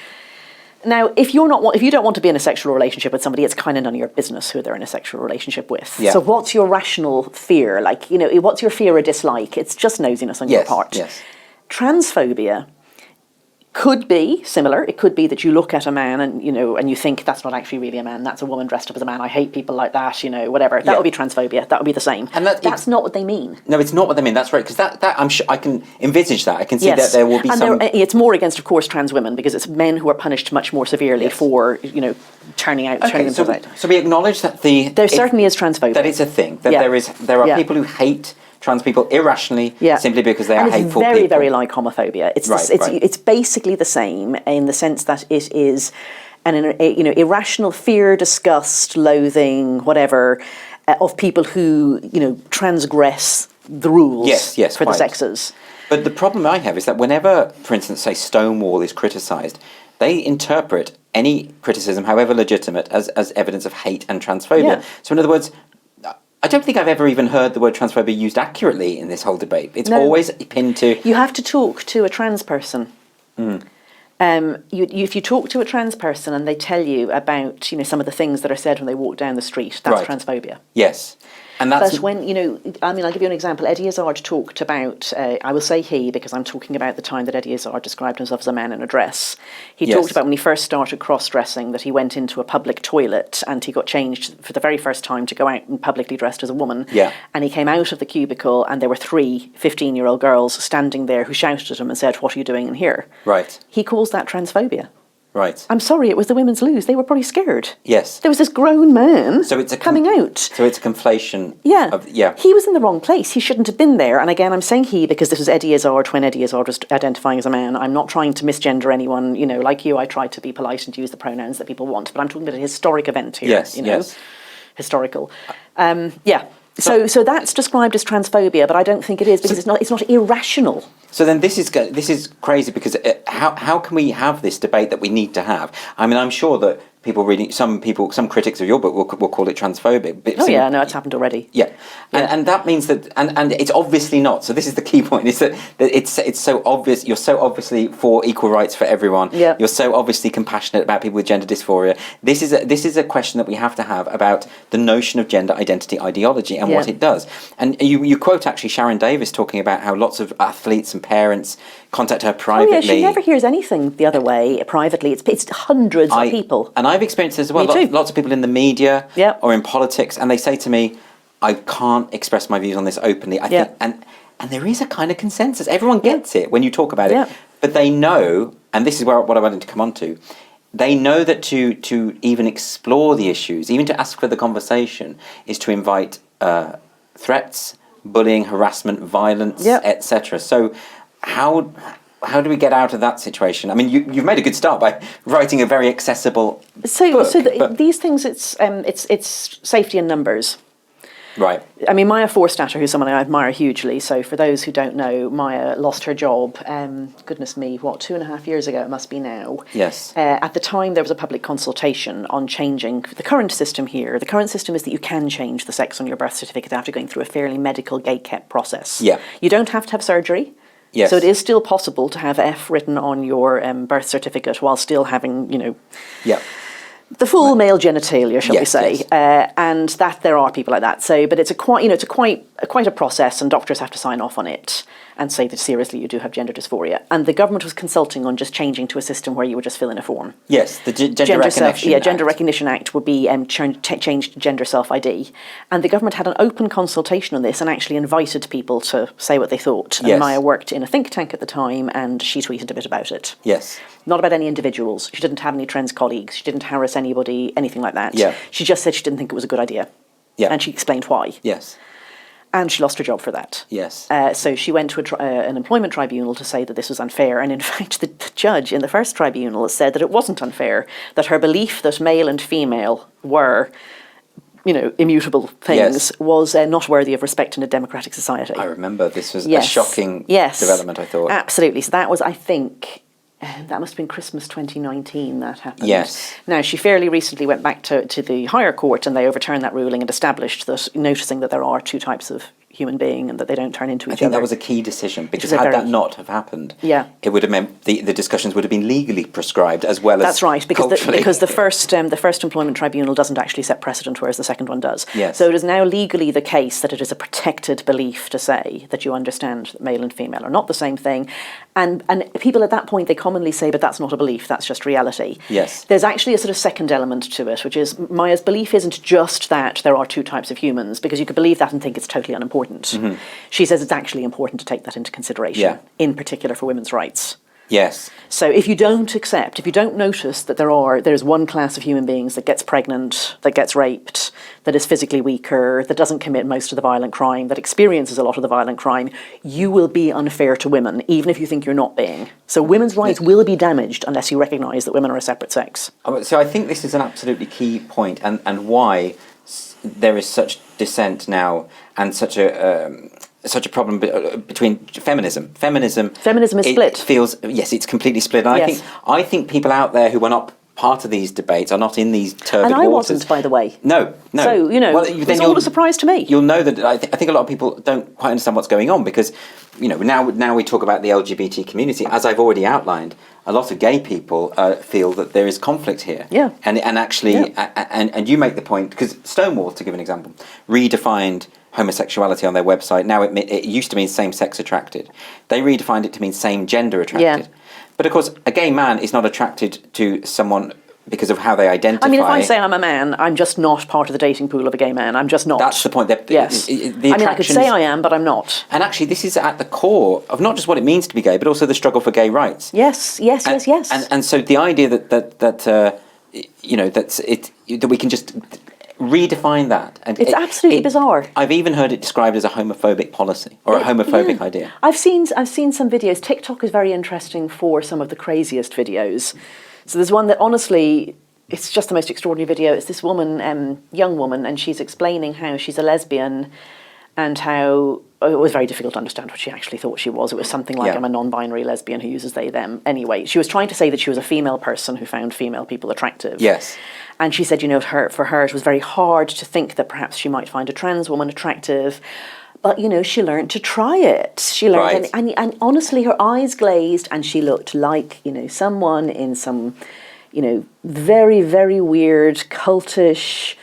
Speaker 2: Now, if you don't want to be in a sexual relationship with somebody, it's kind of none of your business who they're in a sexual relationship with. Yeah. So what's your rational fear? Like, what's your fear or dislike? It's just nosiness on your part. Yes. Transphobia could be similar. It could be that you look at a man and you think that's not actually really a man. That's a woman dressed up as a man. I hate people like that. Whatever. That would be transphobia. That would be the same. And that's not what they mean.
Speaker 1: No, it's not what they mean. That's right. Because that I'm sure I can envisage that. I can see that there will be some.
Speaker 2: It's more against, of course, trans women because it's men who are punished much more severely for turning themselves out.
Speaker 1: So we acknowledge that
Speaker 2: there certainly is transphobia.
Speaker 1: That it's a thing. That there are people who hate trans people irrationally simply because they are hateful people.
Speaker 2: It's very, very like homophobia. It's basically the same in the sense that it is an irrational fear, disgust, loathing, whatever, of people who transgress the rules for the sexes.
Speaker 1: But the problem I have is that whenever, for instance, say Stonewall is criticised, they interpret any criticism, however legitimate, as evidence of hate and transphobia. Yeah. So in other words, I don't think I've ever even heard the word transphobia used accurately in this whole debate. It's always pinned to...
Speaker 2: You have to talk to a trans person. If you talk to a trans person and they tell you about some of the things that are said when they walk down the street, that's transphobia.
Speaker 1: Yes. And that's...
Speaker 2: But when, I'll give you an example. Eddie Izzard talked about, I will say he, because I'm talking about the time that Eddie Izzard described himself as a man in a dress. He talked about when he first started cross-dressing, that he went into a public toilet and he got changed for the very first time to go out and publicly dressed as a woman. Yeah. And he came out of the cubicle and there were 3 15-year-old girls standing there who shouted at him and said, "What are you doing in here?" Right. He calls that transphobia. Right. I'm sorry, it was the women's lose. They were probably scared. Yes. There was this grown man coming out.
Speaker 1: So it's a conflation.
Speaker 2: Yeah. He was in the wrong place. He shouldn't have been there. And again, I'm saying he because this was Eddie Izzard when Eddie Izzard was identifying as a man. I'm not trying to misgender anyone. Like you, I try to be polite and use the pronouns that people want. But I'm talking about a historic event here. Yes. Historical. So that's described as transphobia, but I don't think it is, because it's not irrational.
Speaker 1: So then this is crazy, because how can we have this debate that we need to have? I mean, I'm sure that some critics of your book will call it transphobic. But
Speaker 2: it's happened already.
Speaker 1: Yeah. And that means that, and it's obviously not. So this is the key point, is that it's so obvious. You're so obviously for equal rights for everyone.
Speaker 2: Yeah.
Speaker 1: You're so obviously compassionate about people with gender dysphoria. This is a question that we have to have about the notion of gender identity ideology and what it does. And you quote actually Sharon Davis talking about how lots of athletes and parents contact her privately.
Speaker 2: Oh yeah, she never hears anything the other way privately. It's hundreds of people.
Speaker 1: And I've experienced this as well.
Speaker 2: Me too.
Speaker 1: Lots of people in the media
Speaker 2: Yep.
Speaker 1: or in politics, and they say to me, I can't express my views on this openly. I think, and there is a kind of consensus. Everyone gets it when you talk about it. But they know, and this is what I wanted to come on to, they know that to even explore the issues, even to ask for the conversation, is to invite threats, bullying, harassment, violence, etc. So how do we get out of that situation? I mean, you've made a good start by writing a very accessible book.
Speaker 2: These things, it's safety in numbers.
Speaker 1: Right.
Speaker 2: I mean, Maya Forstater, who's someone I admire hugely. So for those who don't know, Maya lost her job, goodness me, 2.5 years ago it must be now.
Speaker 1: Yes.
Speaker 2: At the time, there was a public consultation on changing the current system here. The current system is that you can change the sex on your birth certificate after going through a fairly medical gate-kept process.
Speaker 1: Yeah.
Speaker 2: You don't have to have surgery.
Speaker 1: Yes.
Speaker 2: So it is still possible to have F written on your birth certificate while still having, the full male genitalia, shall we say, and that there are people like that. So, but it's quite a process, and doctors have to sign off on it and say that seriously you do have gender dysphoria. And the government was consulting on just changing to a system where you would just fill in a form.
Speaker 1: Yes, the Gender Recognition Act.
Speaker 2: Gender Recognition Act would be changed to gender self-ID. And the government had an open consultation on this and actually invited people to say what they thought. And Maya worked in a think tank at the time, and she tweeted a bit about it.
Speaker 1: Yes.
Speaker 2: Not about any individuals. She didn't have any trans colleagues. She didn't harass anybody, anything like that.
Speaker 1: Yeah.
Speaker 2: She just said she didn't think it was a good idea.
Speaker 1: Yeah.
Speaker 2: And she explained why.
Speaker 1: Yes.
Speaker 2: And she lost her job for that.
Speaker 1: Yes.
Speaker 2: So she went to an employment tribunal to say that this was unfair. And in fact, the judge in the first tribunal said that it wasn't unfair, that her belief that male and female were, immutable things was not worthy of respect in a democratic society.
Speaker 1: I remember this was a shocking development, I thought.
Speaker 2: Absolutely. So that was, I think, that must have been Christmas 2019 that happened.
Speaker 1: Yes.
Speaker 2: Now, she fairly recently went back to the higher court, and they overturned that ruling and established that, noticing that there are two types of human being and that they don't turn into each other.
Speaker 1: I think that was a key decision, because had that not have happened, it would have meant the discussions would have been legally prescribed as well as
Speaker 2: That's right, because the first employment tribunal doesn't actually set precedent, whereas the second one does.
Speaker 1: Yes.
Speaker 2: So it is now legally the case that it is a protected belief to say that you understand that male and female are not the same thing. And people at that point, they commonly say, but that's not a belief, that's just reality.
Speaker 1: Yes.
Speaker 2: There's actually a sort of second element to it, which is Maya's belief isn't just that there are two types of humans, because you could believe that and think it's totally unimportant. Mm-hmm. She says it's actually important to take that into consideration, in particular for women's rights.
Speaker 1: Yes.
Speaker 2: So if you don't notice that there's one class of human beings that gets pregnant, that gets raped, that is physically weaker, that doesn't commit most of the violent crime, that experiences a lot of the violent crime, you will be unfair to women, even if you think you're not being. So women's rights will be damaged unless you recognise that women are a separate sex.
Speaker 1: So I think this is an absolutely key point, and why there is such dissent now and such a problem between feminism. Feminism
Speaker 2: is split.
Speaker 1: It's completely split. And I think people out there who are not part of these debates are not in these turbid waters.
Speaker 2: And I wasn't, by the way.
Speaker 1: No.
Speaker 2: So, it's all a surprise to me.
Speaker 1: You'll know that I think a lot of people don't quite understand what's going on, because, now we talk about the LGBT community. As I've already outlined, a lot of gay people feel that there is conflict here.
Speaker 2: Yeah.
Speaker 1: And actually, and you make the point, because Stonewall, to give an example, redefined homosexuality on their website. Now it used to mean same-sex attracted. They redefined it to mean same-gender attracted. Yeah. But of course, a gay man is not attracted to someone because of how they identify.
Speaker 2: I mean, if I say I'm a man, I'm just not part of the dating pool of a gay man. I'm just not.
Speaker 1: That's the point.
Speaker 2: Yes. I could say I am, but I'm not.
Speaker 1: And actually, this is at the core of not just what it means to be gay, but also the struggle for gay rights.
Speaker 2: Yes.
Speaker 1: And so the idea that we can just redefine that. And
Speaker 2: it's absolutely bizarre.
Speaker 1: I've even heard it described as a homophobic policy or a homophobic idea.
Speaker 2: I've seen some videos. TikTok is very interesting for some of the craziest videos. So there's one that honestly, it's just the most extraordinary video. It's this woman, young woman, and she's explaining how she's a lesbian and how it was very difficult to understand what she actually thought she was. It was something like, I'm a non-binary lesbian who uses they, them. Anyway, she was trying to say that she was a female person who found female people attractive.
Speaker 1: Yes.
Speaker 2: And she said, for her, it was very hard to think that perhaps she might find a trans woman attractive. But, she learned to try it. She learned,
Speaker 1: right.
Speaker 2: and honestly, her eyes glazed and she looked like, someone in some, very, very weird, cultish,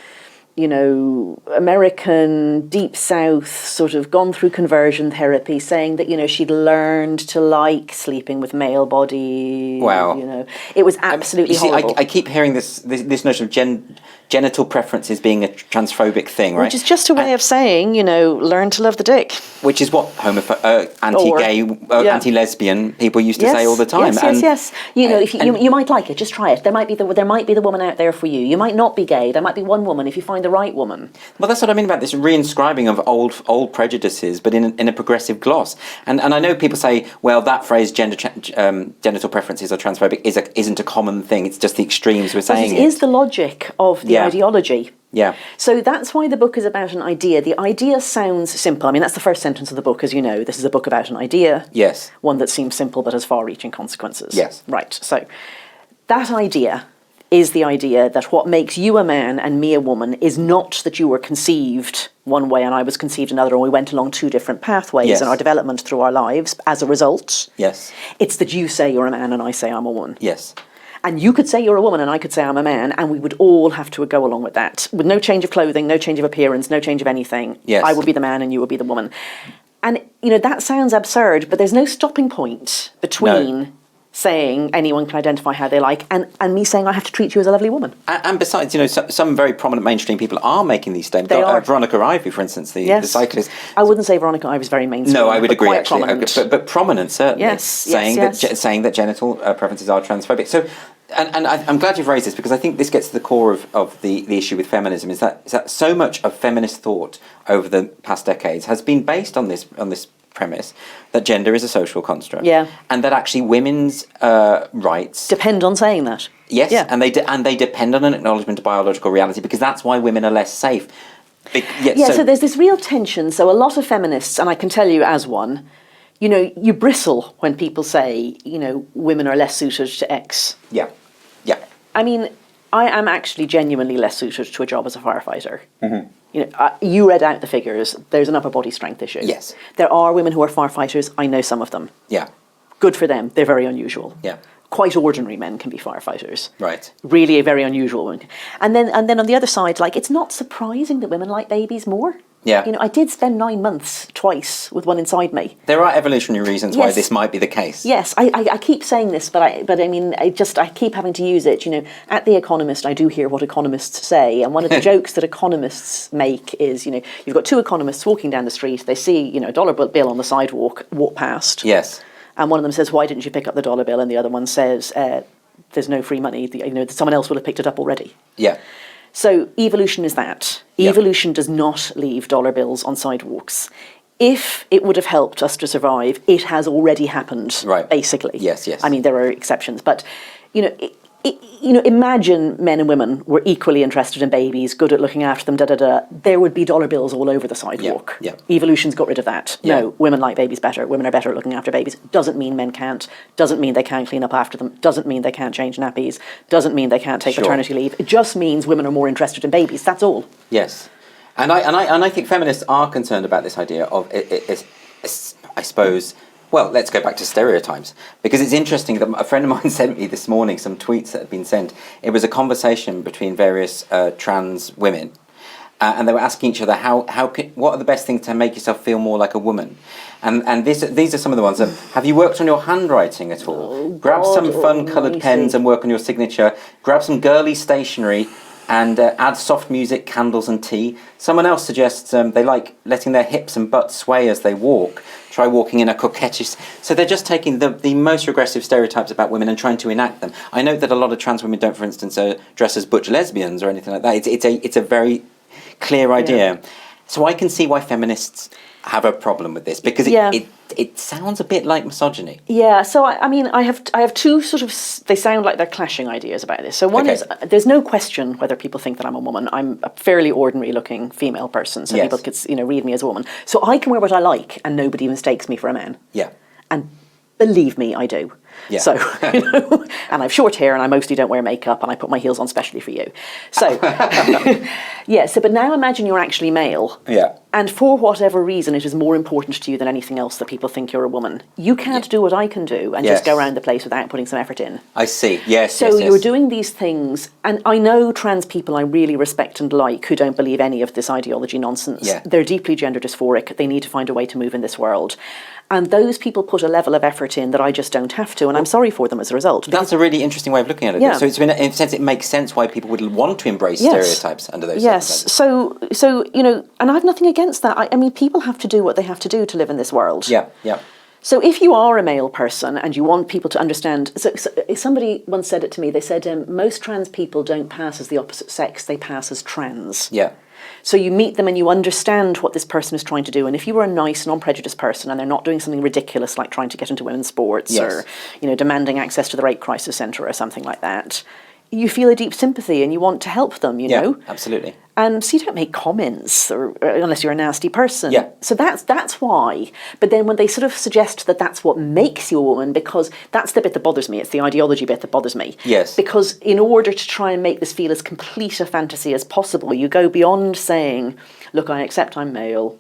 Speaker 2: American, deep South, sort of gone through conversion therapy, saying that, she'd learned to like sleeping with male bodies.
Speaker 1: Wow.
Speaker 2: It was absolutely horrible.
Speaker 1: I keep hearing this notion of genital preferences being a transphobic thing, right?
Speaker 2: Which is just a way of saying, learn to love the dick.
Speaker 1: Which is what anti-gay, anti-lesbian people used to say all the time.
Speaker 2: Yes. If you might like it, just try it. There might be the woman out there for you. You might not be gay. There might be one woman if you find the right woman.
Speaker 1: Well, that's what I mean about this reinscribing of old prejudices, but in a progressive gloss. And I know people say, well, that phrase genital preferences are transphobic isn't a common thing. It's just the extremes we're saying.
Speaker 2: But it is the logic of the ideology.
Speaker 1: Yeah.
Speaker 2: So that's why the book is about an idea. The idea sounds simple. I mean, that's the first sentence of the book, as you know. This is a book about an idea.
Speaker 1: Yes.
Speaker 2: One that seems simple but has far-reaching consequences.
Speaker 1: Yes.
Speaker 2: Right. So that idea is the idea that what makes you a man and me a woman is not that you were conceived one way and I was conceived another, and we went along two different pathways in our development through our lives as a result.
Speaker 1: Yes.
Speaker 2: It's that you say you're a man and I say I'm a woman.
Speaker 1: Yes.
Speaker 2: And you could say you're a woman and I could say I'm a man, and we would all have to go along with that. With no change of clothing, no change of appearance, no change of anything.
Speaker 1: Yes.
Speaker 2: I would be the man and you would be the woman. And, that sounds absurd, but there's no stopping point between saying anyone can identify how they like and me saying I have to treat you as a lovely woman.
Speaker 1: And besides, some very prominent mainstream people are making these statements.
Speaker 2: They are.
Speaker 1: Veronica Ivey, for instance, the cyclist.
Speaker 2: I wouldn't say Veronica Ivey's very mainstream.
Speaker 1: No, I would agree, actually.
Speaker 2: Prominent.
Speaker 1: But prominent, certainly.
Speaker 2: Yes,
Speaker 1: saying that genital preferences are transphobic. So, and I'm glad you've raised this, because I think this gets to the core of the issue with feminism, is that so much of feminist thought over the past decades has been based on this premise that gender is a social construct, and that actually women's rights
Speaker 2: depend on saying that.
Speaker 1: Yes, and they depend on an acknowledgement of biological reality, because that's why women are less safe. So
Speaker 2: there's this real tension. So a lot of feminists, and I can tell you as one, you bristle when people say, women are less suited to X.
Speaker 1: Yeah.
Speaker 2: I mean, I am actually genuinely less suited to a job as a firefighter.
Speaker 1: Mm-hmm.
Speaker 2: You read out the figures. There's an upper body strength issue.
Speaker 1: Yes.
Speaker 2: There are women who are firefighters. I know some of them.
Speaker 1: Yeah.
Speaker 2: Good for them. They're very unusual.
Speaker 1: Yeah.
Speaker 2: Quite ordinary men can be firefighters.
Speaker 1: Right.
Speaker 2: Really a very unusual one. And then on the other side, it's not surprising that women like babies more.
Speaker 1: Yeah.
Speaker 2: I did spend 9 months twice with one inside me.
Speaker 1: There are evolutionary reasons why this might be the case.
Speaker 2: Yes, I keep saying this, but I mean, I keep having to use it. At The Economist, I do hear what economists say, and one of the jokes that economists make is, you've got two economists walking down the street. They see, a dollar bill on the sidewalk, walk past.
Speaker 1: Yes.
Speaker 2: And one of them says, "Why didn't you pick up the dollar bill?" And the other one says, "There's no free money. Someone else would have picked it up already."
Speaker 1: Yeah.
Speaker 2: So evolution is that. Evolution does not leave dollar bills on sidewalks. If it would have helped us to survive, it has already happened, basically.
Speaker 1: Yes.
Speaker 2: I mean, there are exceptions, but, imagine men and women were equally interested in babies, good at looking after them, there would be dollar bills all over the sidewalk.
Speaker 1: Yeah.
Speaker 2: Evolution's got rid of that.
Speaker 1: Yeah.
Speaker 2: No, women like babies better. Women are better at looking after babies. Doesn't mean men can't. Doesn't mean they can't clean up after them. Doesn't mean they can't change nappies. Doesn't mean they can't take paternity leave. It just means women are more interested in babies. That's all.
Speaker 1: Yes. And I think feminists are concerned about this idea of, I suppose, well, let's go back to stereotypes, because it's interesting that a friend of mine sent me this morning some tweets that had been sent. It was a conversation between various trans women, and they were asking each other what are the best things to make yourself feel more like a woman, and these are some of the ones. Have you worked on your handwriting at all? Grab some fun coloured pens and work on your signature. Grab some girly stationery and add soft music, candles and tea. Someone else suggests they like letting their hips and butts sway as they walk. Try walking in a coquettish... So they're just taking the most regressive stereotypes about women and trying to enact them. I know that a lot of trans women don't, for instance, dress as butch lesbians or anything like that. It's a very clear idea. Yeah. So I can see why feminists have a problem with this, because it sounds a bit like misogyny.
Speaker 2: Yeah, so I mean, I have two sort of, they sound like they're clashing ideas about this. So one
Speaker 1: Okay.
Speaker 2: is, there's no question whether people think that I'm a woman. I'm a fairly ordinary looking female person, so
Speaker 1: Yes.
Speaker 2: people could, read me as a woman. So I can wear what I like and nobody mistakes me for a man.
Speaker 1: Yeah.
Speaker 2: And believe me, I do.
Speaker 1: Yeah.
Speaker 2: So, and I have short hair and I mostly don't wear makeup and I put my heels on specially for you. So, yeah, but now imagine you're actually male.
Speaker 1: Yeah.
Speaker 2: And for whatever reason, it is more important to you than anything else that people think you're a woman. You can't do what I can do and just go around the place without putting some effort in.
Speaker 1: I see. Yes.
Speaker 2: So you're doing these things, and I know trans people I really respect and like who don't believe any of this ideology nonsense.
Speaker 1: Yeah.
Speaker 2: They're deeply gender dysphoric. They need to find a way to move in this world. And those people put a level of effort in that I just don't have to, and I'm sorry for them as a result.
Speaker 1: That's a really interesting way of looking at it.
Speaker 2: Yeah.
Speaker 1: So in a sense, it makes sense why people would want to embrace stereotypes under those circumstances.
Speaker 2: So and I have nothing against that. I mean, people have to do what they have to do to live in this world.
Speaker 1: Yeah, yeah.
Speaker 2: So if you are a male person and you want people to understand, so somebody once said it to me, they said, most trans people don't pass as the opposite sex, they pass as trans.
Speaker 1: Yeah.
Speaker 2: So you meet them and you understand what this person is trying to do. And if you were a nice, non-prejudiced person and they're not doing something ridiculous like trying to get into women's sports or, demanding access to the rape crisis centre or something like that, you feel a deep sympathy and you want to help them, you know?
Speaker 1: Absolutely.
Speaker 2: And so you don't make comments or unless you're a nasty person.
Speaker 1: Yeah.
Speaker 2: So that's why. But then when they sort of suggest that that's what makes you a woman, because that's the bit that bothers me. It's the ideology bit that bothers me.
Speaker 1: Yes.
Speaker 2: Because in order to try and make this feel as complete a fantasy as possible, you go beyond saying, look, I accept I'm male.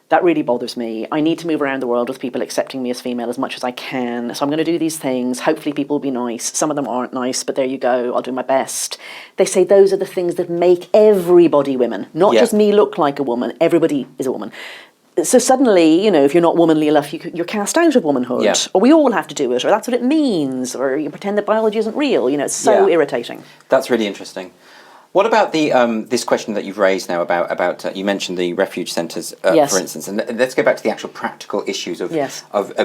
Speaker 2: That really bothers me. I need to move around the world with people accepting me as female as much as I can. So I'm going to do these things. Hopefully people will be nice. Some of them aren't nice, but there you go. I'll do my best. They say those are the things that make everybody women. Not just me look like a woman. Everybody is a woman. So suddenly, if you're not womanly enough, you're cast out of womanhood.
Speaker 1: Yeah.
Speaker 2: Or we all have to do it, or that's what it means. Or you pretend that biology isn't real. It's so irritating.
Speaker 1: That's really interesting. What about the this question that you've raised now about you mentioned the refuge centres, for instance, and let's go back to the actual practical issues of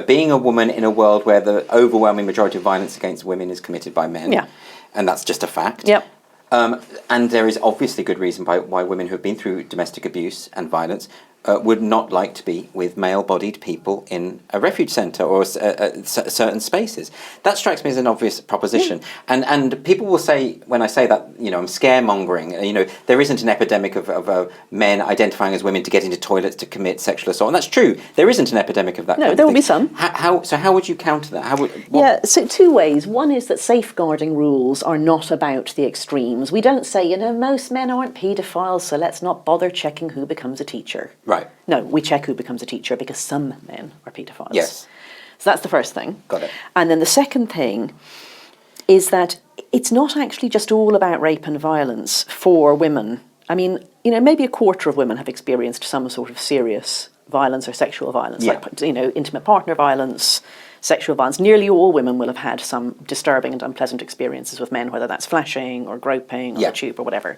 Speaker 1: being a woman in a world where the overwhelming majority of violence against women is committed by men, and that's just a fact.
Speaker 2: Yep.
Speaker 1: And there is obviously good reason why women who have been through domestic abuse and violence would not like to be with male-bodied people in a refuge centre or certain spaces. That strikes me as an obvious proposition. And people will say, when I say that, I'm scaremongering. There isn't an epidemic of men identifying as women to get into toilets to commit sexual assault. And that's true. There isn't an epidemic of that.
Speaker 2: No, there will be some.
Speaker 1: How would you counter that?
Speaker 2: So two ways. One is that safeguarding rules are not about the extremes. We don't say, most men aren't paedophiles, so let's not bother checking who becomes a teacher.
Speaker 1: Right.
Speaker 2: No, we check who becomes a teacher because some men are paedophiles.
Speaker 1: Yes.
Speaker 2: So that's the first thing.
Speaker 1: Got it.
Speaker 2: And then the second thing is that it's not actually just all about rape and violence for women. I mean, maybe a quarter of women have experienced some sort of serious violence or sexual violence, like, intimate partner violence, sexual violence. Nearly all women will have had some disturbing and unpleasant experiences with men, whether that's flashing or groping or the tube or whatever.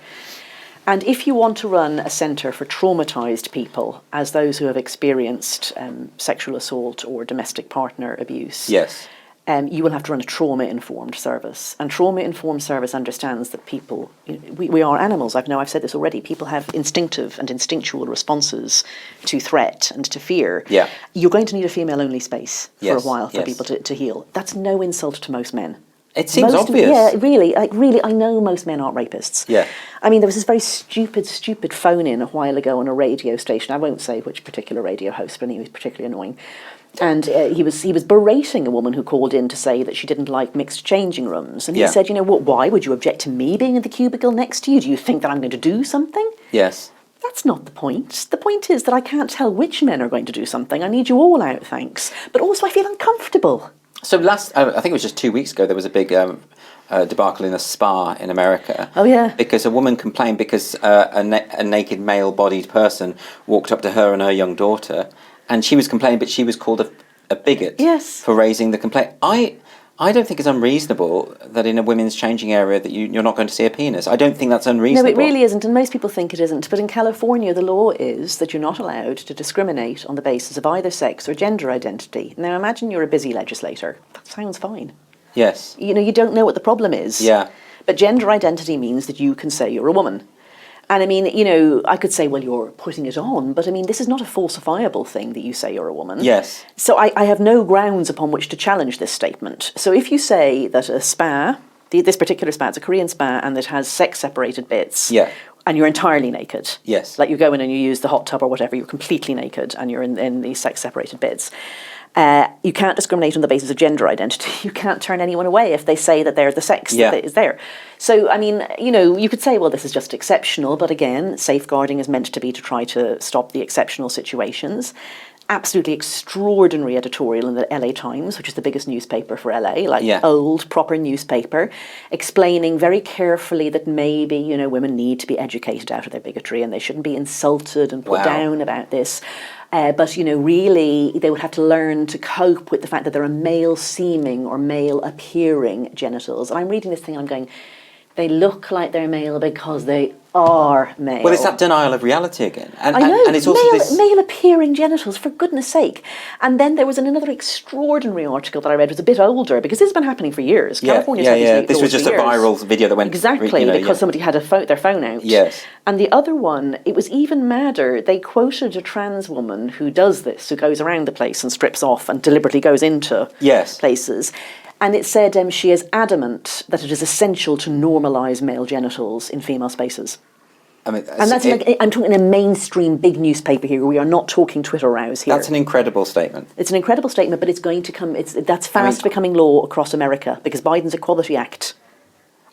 Speaker 2: And if you want to run a centre for traumatised people, as those who have experienced sexual assault or domestic partner abuse, you will have to run a trauma-informed service. And trauma-informed service understands that people, we are animals. I've said this already. People have instinctive and instinctual responses to threat and to fear.
Speaker 1: Yeah.
Speaker 2: You're going to need a female-only space for a while for people to heal. That's no insult to most men.
Speaker 1: It seems obvious.
Speaker 2: Really, I know most men aren't rapists.
Speaker 1: Yeah.
Speaker 2: I mean, there was this very stupid phone-in a while ago on a radio station. I won't say which particular radio host, but he was particularly annoying. And he was berating a woman who called in to say that she didn't like mixed changing rooms. And he said, why would you object to me being in the cubicle next to you? Do you think that I'm going to do something?
Speaker 1: Yes.
Speaker 2: That's not the point. The point is that I can't tell which men are going to do something. I need you all out, thanks. But also I feel uncomfortable.
Speaker 1: So I think it was just 2 weeks ago, there was a big debacle in a spa in America.
Speaker 2: Oh, yeah.
Speaker 1: Because a woman complained because a naked male-bodied person walked up to her and her young daughter, and she was complaining, but she was called a bigot for raising the complaint. I don't think it's unreasonable that in a women's changing area that you're not going to see a penis. I don't think that's unreasonable.
Speaker 2: No, it really isn't, and most people think it isn't. But in California, the law is that you're not allowed to discriminate on the basis of either sex or gender identity. Now, imagine you're a busy legislator. That sounds fine.
Speaker 1: Yes.
Speaker 2: You don't know what the problem is.
Speaker 1: Yeah.
Speaker 2: But gender identity means that you can say you're a woman. And I mean, you know, I could say, well, you're putting it on, but I mean, this is not a falsifiable thing that you say you're a woman.
Speaker 1: Yes.
Speaker 2: So I have no grounds upon which to challenge this statement. So if you say that a spa, this particular spa, it's a Korean spa, and it has sex-separated bits, and you're entirely naked.
Speaker 1: Yes.
Speaker 2: Like you go in and you use the hot tub or whatever, you're completely naked, and you're in these sex-separated bits. You can't discriminate on the basis of gender identity. You can't turn anyone away if they say that they're the sex that is there. So, I mean, you know, you could say, well, this is just exceptional. But again, safeguarding is meant to be to try to stop the exceptional situations. Absolutely extraordinary editorial in the LA Times, which is the biggest newspaper for LA, old, proper newspaper, explaining very carefully that maybe, you know, women need to be educated out of their bigotry and they shouldn't be insulted and put down about this. But, you know, really, they would have to learn to cope with the fact that there are male-seeming or male-appearing genitals. And I'm reading this thing and I'm going, they look like they're male because they are male.
Speaker 1: Well, it's that denial of reality again. And,
Speaker 2: I know,
Speaker 1: and it's also
Speaker 2: male-appearing genitals, for goodness sake. And then there was another extraordinary article that I read, it was a bit older, because this has been happening for years. California's had these laws
Speaker 1: This was just
Speaker 2: for
Speaker 1: a
Speaker 2: years.
Speaker 1: viral video that went...
Speaker 2: Exactly, because somebody had their phone out.
Speaker 1: Yes.
Speaker 2: And the other one, it was even madder. They quoted a trans woman who does this, who goes around the place and strips off and deliberately goes into places. And it said she is adamant that it is essential to normalise male genitals in female spaces. I mean, and that's I'm talking a mainstream big newspaper here. We are not talking Twitter rows here.
Speaker 1: That's an incredible statement.
Speaker 2: It's an incredible statement, but it's going to come. That's fast becoming law across America because Biden's Equality Act.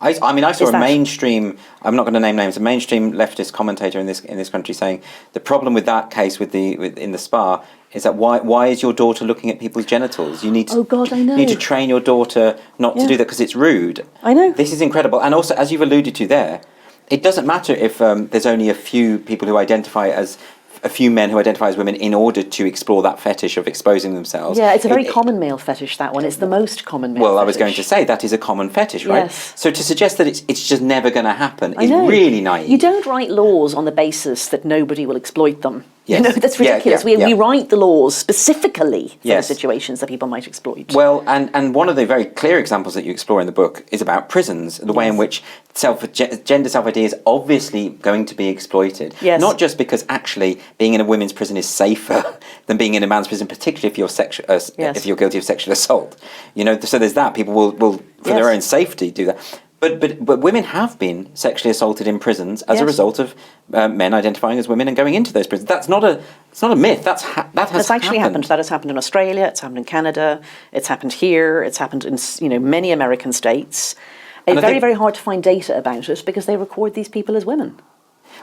Speaker 1: I saw a mainstream. I'm not going to name names. A mainstream leftist commentator in this country saying the problem with that case in the spa is that why is your daughter looking at people's genitals? You need to,
Speaker 2: I know.
Speaker 1: You need to train your daughter not to do that because it's rude.
Speaker 2: I know.
Speaker 1: This is incredible, and also as you've alluded to there, it doesn't matter if there's only a few people who identify as. A few men who identify as women in order to explore that fetish of exposing themselves.
Speaker 2: Yeah, it's a very common male fetish, that one. It's the most common male fetish.
Speaker 1: Well, I was going to say, that is a common fetish, right?
Speaker 2: Yes.
Speaker 1: So to suggest that it's just never going to happen is really naive.
Speaker 2: You don't write laws on the basis that nobody will exploit them.
Speaker 1: Yes.
Speaker 2: You know, that's ridiculous. We write the laws specifically for the situations that people might exploit.
Speaker 1: Well, and one of the very clear examples that you explore in the book is about prisons, the way in which gender self-idea is obviously going to be exploited.
Speaker 2: Yes.
Speaker 1: Not just because actually being in a women's prison is safer than being in a man's prison, particularly if you're if you're guilty of sexual assault. You know, so there's that. People will for their own safety do that. But women have been sexually assaulted in prisons as a result of men identifying as women and going into those prisons. It's not a myth. That's
Speaker 2: actually happened. That has happened in Australia. It's happened in Canada. It's happened here. It's happened in many American states. It's very hard to find data about it because they record these people as women.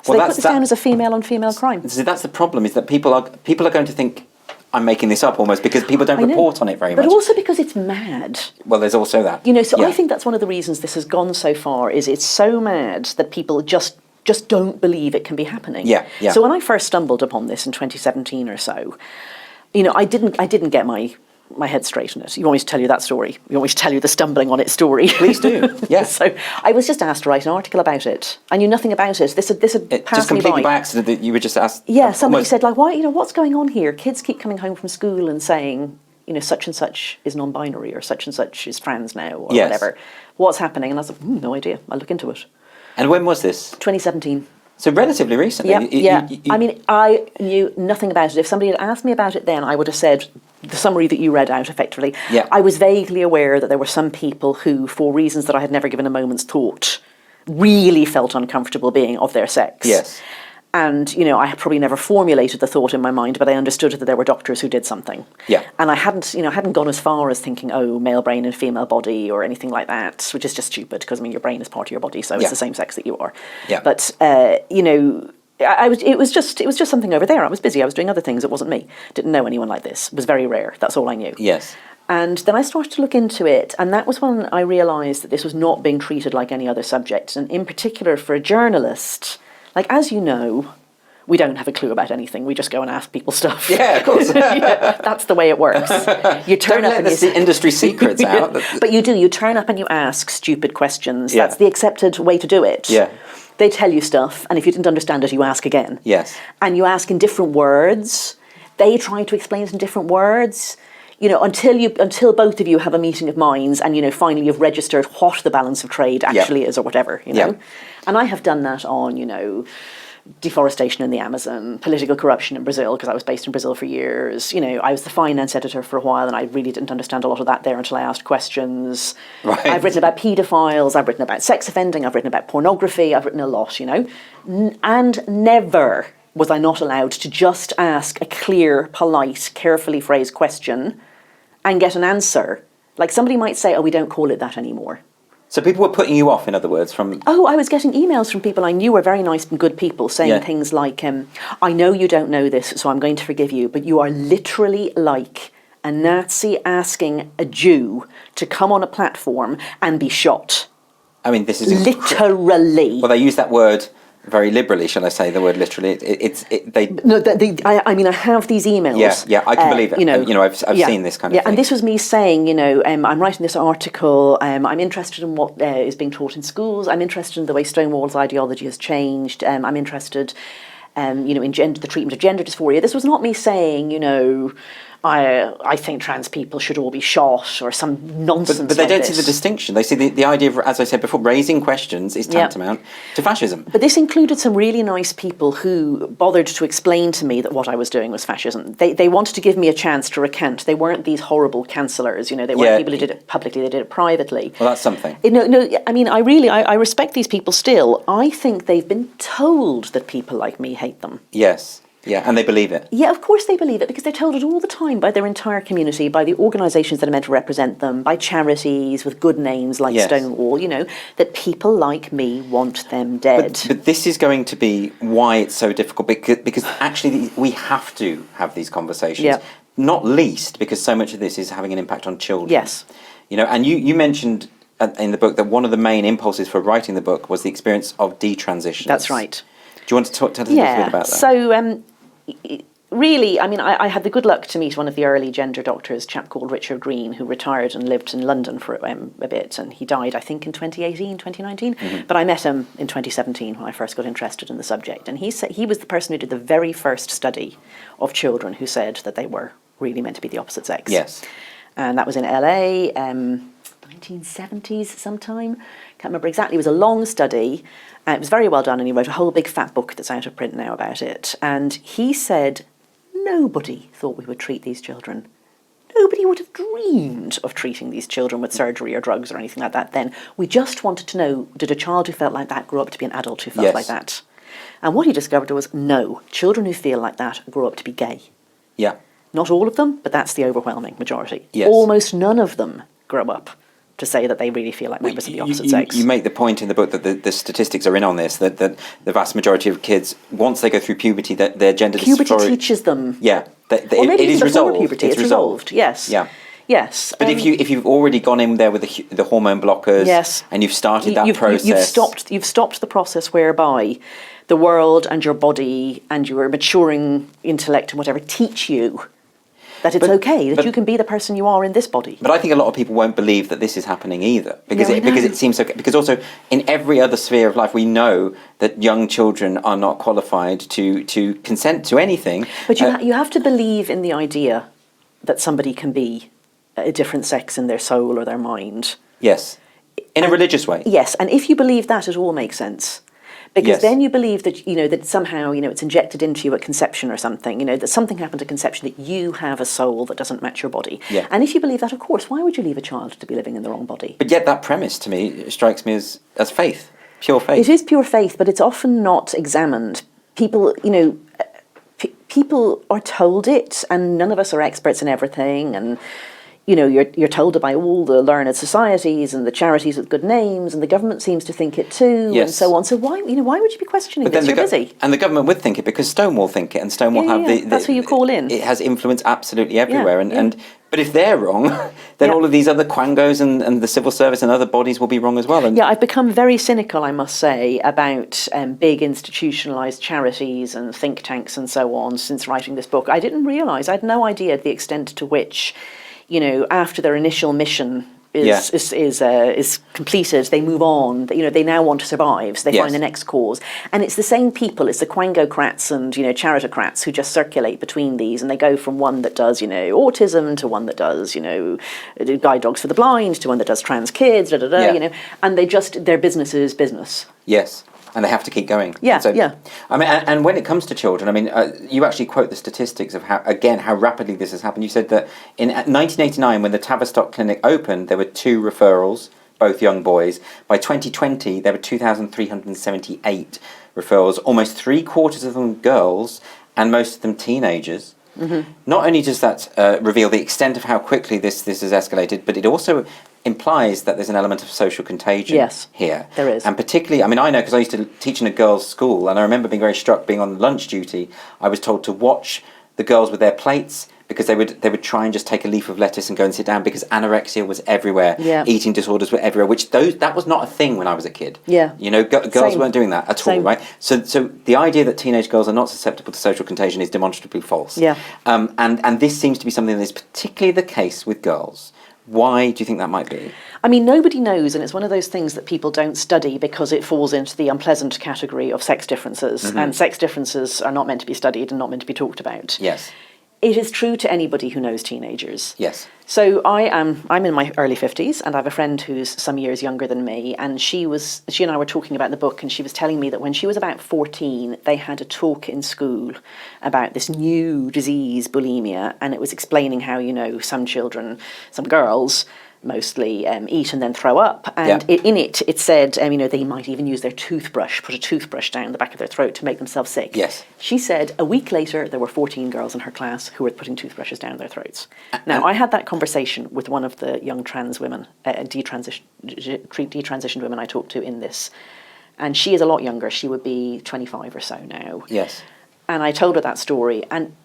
Speaker 2: So they put this down as a female-on-female crime.
Speaker 1: So that's the problem: is that people are going to think. I'm making this up almost because people don't report on it very much.
Speaker 2: But also because it's mad.
Speaker 1: Well, there's also that.
Speaker 2: You know, so I think that's one of the reasons this has gone so far is it's so mad that people just don't believe it can be happening.
Speaker 1: Yeah.
Speaker 2: So when I first stumbled upon this in 2017 or so, you know, I didn't get my head straight on it. You want me to tell you that story? You want me to tell you the stumbling on it story?
Speaker 1: Please do. Yes.
Speaker 2: So I was just asked to write an article about it. I knew nothing about it. This had passed me by.
Speaker 1: Just completely by accident that you were just asked.
Speaker 2: Yeah, somebody said like, why? You know, what's going on here? Kids keep coming home from school and saying, you know, such and such is non-binary or such and such is trans now or whatever. What's happening? And I was like, no idea. I'll look into it.
Speaker 1: And when was this?
Speaker 2: 2017.
Speaker 1: So relatively recently.
Speaker 2: Yeah. I mean, I knew nothing about it. If somebody had asked me about it then, I would have said the summary that you read out effectively.
Speaker 1: Yeah.
Speaker 2: I was vaguely aware that there were some people who, for reasons that I had never given a moment's thought, really felt uncomfortable being of their sex.
Speaker 1: Yes.
Speaker 2: And, you know, I had probably never formulated the thought in my mind, but I understood that there were doctors who did something.
Speaker 1: Yeah.
Speaker 2: And I hadn't gone as far as thinking, oh, male brain and female body or anything like that, which is just stupid because, I mean, your brain is part of your body, so it's the same sex that you are.
Speaker 1: Yeah.
Speaker 2: But, you know, it was just something over there. I was busy. I was doing other things. It wasn't me. Didn't know anyone like this. It was very rare. That's all I knew.
Speaker 1: Yes.
Speaker 2: And then I started to look into it, and that was when I realised that this was not being treated like any other subject. And in particular, for a journalist, like, as you know, we don't have a clue about anything. We just go and ask people stuff.
Speaker 1: Yeah, of course.
Speaker 2: That's the way it works. You turn
Speaker 1: don't
Speaker 2: up
Speaker 1: let
Speaker 2: and
Speaker 1: the industry secrets out.
Speaker 2: But you do. You turn up and you ask stupid questions.
Speaker 1: Yeah.
Speaker 2: That's the accepted way to do it.
Speaker 1: Yeah.
Speaker 2: They tell you stuff, and if you didn't understand it, you ask again.
Speaker 1: Yes.
Speaker 2: And you ask in different words. They try to explain it in different words. until both of you have a meeting of minds and, finally you've registered what the balance of trade actually is or whatever, And I have done that on, deforestation in the Amazon, political corruption in Brazil, because I was based in Brazil for years. I was the finance editor for a while and I really didn't understand a lot of that there until I asked questions.
Speaker 1: Right.
Speaker 2: I've written about paedophiles, I've written about sex offending, I've written about pornography, I've written a lot, And never was I not allowed to just ask a clear, polite, carefully phrased question and get an answer. Like somebody might say, we don't call it that anymore.
Speaker 1: So people were putting you off, in other words, from...
Speaker 2: Oh, I was getting emails from people I knew were very nice and good people saying things like, I know you don't know this, so I'm going to forgive you, but you are literally like a Nazi asking a Jew to come on a platform and be shot.
Speaker 1: I mean, this is...
Speaker 2: Literally.
Speaker 1: Well, they use that word very liberally, shall I say, the word literally.
Speaker 2: I have these emails.
Speaker 1: Yeah, I can believe it. I've seen this kind of thing.
Speaker 2: And this was me saying, I'm writing this article, I'm interested in what is being taught in schools, I'm interested in the way Stonewall's ideology has changed, I'm interested, in the treatment of gender dysphoria. This was not me saying, I think trans people should all be shot or some nonsense
Speaker 1: But they don't
Speaker 2: this.
Speaker 1: see the distinction. They see the idea of, as I said before, raising questions is tantamount to fascism.
Speaker 2: But this included some really nice people who bothered to explain to me that what I was doing was fascism. They wanted to give me a chance to recant. They weren't these horrible cancellers. They weren't people who did it publicly. They did it privately.
Speaker 1: Well, that's something.
Speaker 2: I respect these people still. I think they've been told that people like me hate them.
Speaker 1: Yes. Yeah, and they believe it.
Speaker 2: Yeah, of course they believe it, because they're told it all the time by their entire community, by the organisations that are meant to represent them, by charities with good names like Stonewall, that people like me want them dead.
Speaker 1: But this is going to be why it's so difficult, because actually we have to have these conversations, not least because so much of this is having an impact on children.
Speaker 2: Yes.
Speaker 1: And you mentioned in the book that one of the main impulses for writing the book was the experience of detransition.
Speaker 2: That's right.
Speaker 1: Do you want to tell us a little bit about that?
Speaker 2: So, really, I had the good luck to meet one of the early gender doctors, a chap called Richard Green, who retired and lived in London for a bit, and he died, I think, in 2018, 2019. Mm-hmm. But I met him in 2017 when I first got interested in the subject, and he was the person who did the very first study of children who said that they were really meant to be the opposite sex.
Speaker 1: Yes.
Speaker 2: And that was in LA, 1970s sometime. Can't remember exactly. It was a long study. It was very well done, and he wrote a whole big fat book that's out of print now about it. And he said nobody thought we would treat these children. Nobody would have dreamed of treating these children with surgery or drugs or anything like that then. We just wanted to know, did a child who felt like that grow up to be an adult who felt like that? And what he discovered was, no, children who feel like that grow up to be gay.
Speaker 1: Yeah.
Speaker 2: Not all of them, but that's the overwhelming majority.
Speaker 1: Yes.
Speaker 2: Almost none of them grow up to say that they really feel like members of the opposite sex.
Speaker 1: You make the point in the book that the statistics are in on this, that the vast majority of kids, once they go through puberty, that their gender
Speaker 2: puberty
Speaker 1: dysphoria...
Speaker 2: teaches them.
Speaker 1: Yeah.
Speaker 2: Or maybe
Speaker 1: it is
Speaker 2: before
Speaker 1: resolved.
Speaker 2: puberty, it's resolved. Yes.
Speaker 1: Yeah.
Speaker 2: Yes.
Speaker 1: But if you've already gone in there with the hormone blockers, and you've started that process...
Speaker 2: You've stopped the process whereby the world and your body and your maturing intellect and whatever teach you that it's okay, that you can be the person you are in this body.
Speaker 1: But I think a lot of people won't believe that this is happening either, because it seems okay. Because also in every other sphere of life, we know that young children are not qualified to consent to anything.
Speaker 2: But you have to believe in the idea that somebody can be a different sex in their soul or their mind.
Speaker 1: Yes, in a religious way.
Speaker 2: Yes, and if you believe that, it all makes sense. Because then you believe that, that somehow, it's injected into you at conception or something, that something happened at conception, that you have a soul that doesn't match your body.
Speaker 1: Yeah.
Speaker 2: And if you believe that, of course, why would you leave a child to be living in the wrong body?
Speaker 1: But yet that premise, to me, strikes me as faith, pure faith.
Speaker 2: It is pure faith, but it's often not examined. People, people are told it, and none of us are experts in everything, and... you're told it by all the learned societies and the charities with good names, and the government seems to think it too, and so on. So why would you be questioning this? You're busy.
Speaker 1: And the government would think it because Stonewall think it, and Stonewall have the
Speaker 2: that's who you call in.
Speaker 1: It has influence absolutely everywhere, but if they're wrong, then all of these other quangos and the civil service and other bodies will be wrong as well. And
Speaker 2: I've become very cynical, I must say, about big institutionalised charities and think tanks and so on since writing this book. I didn't realise, I had no idea the extent to which, after their initial mission is completed, they move on. They now want to survive, so they find the next cause. And it's the same people. It's the quangocrats and charitocrats who just circulate between these, and they go from one that does autism to one that does guide dogs for the blind to one that does trans kids, and their business is business.
Speaker 1: Yes. And they have to keep going.
Speaker 2: Yeah.
Speaker 1: I mean, and when it comes to children, I mean, you actually quote the statistics of how rapidly this has happened. You said that in 1989, when the Tavistock Clinic opened, there were 2 referrals, both young boys. By 2020, there were 2,378 referrals, almost 3/4 of them girls, and most of them teenagers. Mm-hmm. Not only does that reveal the extent of how quickly this has escalated, but it also implies that there's an element of social contagion here.
Speaker 2: There is.
Speaker 1: And particularly, I mean, I know because I used to teach in a girls' school, and I remember being very struck being on lunch duty. I was told to watch the girls with their plates because they would try and just take a leaf of lettuce and go and sit down because anorexia was everywhere.
Speaker 2: Yeah.
Speaker 1: Eating disorders were everywhere, that was not a thing when I was a kid.
Speaker 2: Yeah.
Speaker 1: Girls weren't doing that at all, right? So the idea that teenage girls are not susceptible to social contagion is demonstrably false.
Speaker 2: Yeah.
Speaker 1: And this seems to be something that is particularly the case with girls. Why do you think that might be?
Speaker 2: I mean, nobody knows, and it's one of those things that people don't study because it falls into the unpleasant category of sex differences, and sex differences are not meant to be studied and not meant to be talked about.
Speaker 1: Yes.
Speaker 2: It is true to anybody who knows teenagers.
Speaker 1: Yes.
Speaker 2: So I'm in my early 50s, and I have a friend who's some years younger than me, and she and I were talking about the book, and she was telling me that when she was about 14, they had a talk in school about this new disease, bulimia, and it was explaining how, some children, some girls mostly eat and then throw up, and in it said they might even use their toothbrush, put a toothbrush down the back of their throat to make themselves sick.
Speaker 1: Yes.
Speaker 2: She said a week later there were 14 girls in her class who were putting toothbrushes down their throats. Now, I had that conversation with one of the young trans women, detransitioned women I talked to in this, and she is a lot younger. She would be 25 or so now.
Speaker 1: Yes.
Speaker 2: And I told her that story, and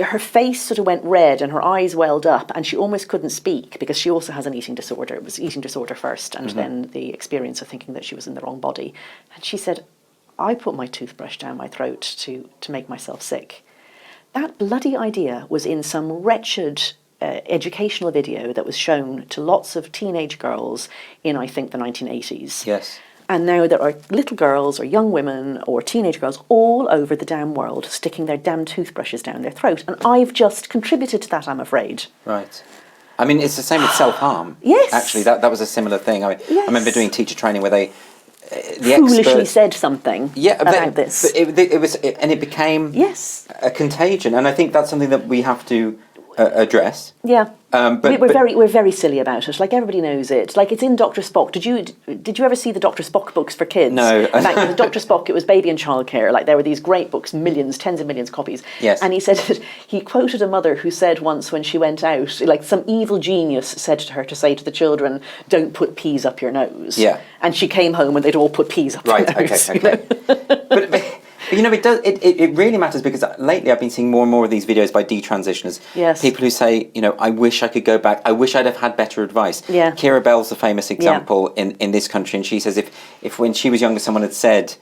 Speaker 2: her face sort of went red and her eyes welled up, and she almost couldn't speak because she also has an eating disorder. It was eating disorder first, and then the experience of thinking that she was in the wrong body. And she said, I put my toothbrush down my throat to make myself sick. That bloody idea was in some wretched educational video that was shown to lots of teenage girls in, I think, the 1980s.
Speaker 1: Yes.
Speaker 2: And now there are little girls or young women or teenage girls all over the damn world sticking their damn toothbrushes down their throat. And I've just contributed to that, I'm afraid.
Speaker 1: Right. I mean, it's the same with self-harm.
Speaker 2: Yes.
Speaker 1: Actually, that was a similar thing. I remember doing teacher training where they...
Speaker 2: foolishly said something about this.
Speaker 1: But it became a contagion. And I think that's something that we have to address.
Speaker 2: Yeah.
Speaker 1: But
Speaker 2: we're very silly about it. Like, everybody knows it. Like, it's in Dr. Spock. Did you ever see the Dr. Spock books for kids?
Speaker 1: No.
Speaker 2: In fact, with Dr. Spock, it was baby and childcare. Like, there were these great books, tens of millions of copies.
Speaker 1: Yes.
Speaker 2: And he said he quoted a mother who said once when she went out, like, some evil genius said to her to say to the children, "Don't put peas up your nose."
Speaker 1: Yeah.
Speaker 2: And she came home and they'd all put peas up their nose.
Speaker 1: Right. Okay. But it really matters because lately I've been seeing more and more of these videos by detransitioners.
Speaker 2: Yes.
Speaker 1: People who say, I wish I could go back. I wish I'd have had better advice.
Speaker 2: Yeah.
Speaker 1: Kira Bell's a famous example in this country, and she says if when she was younger someone had said,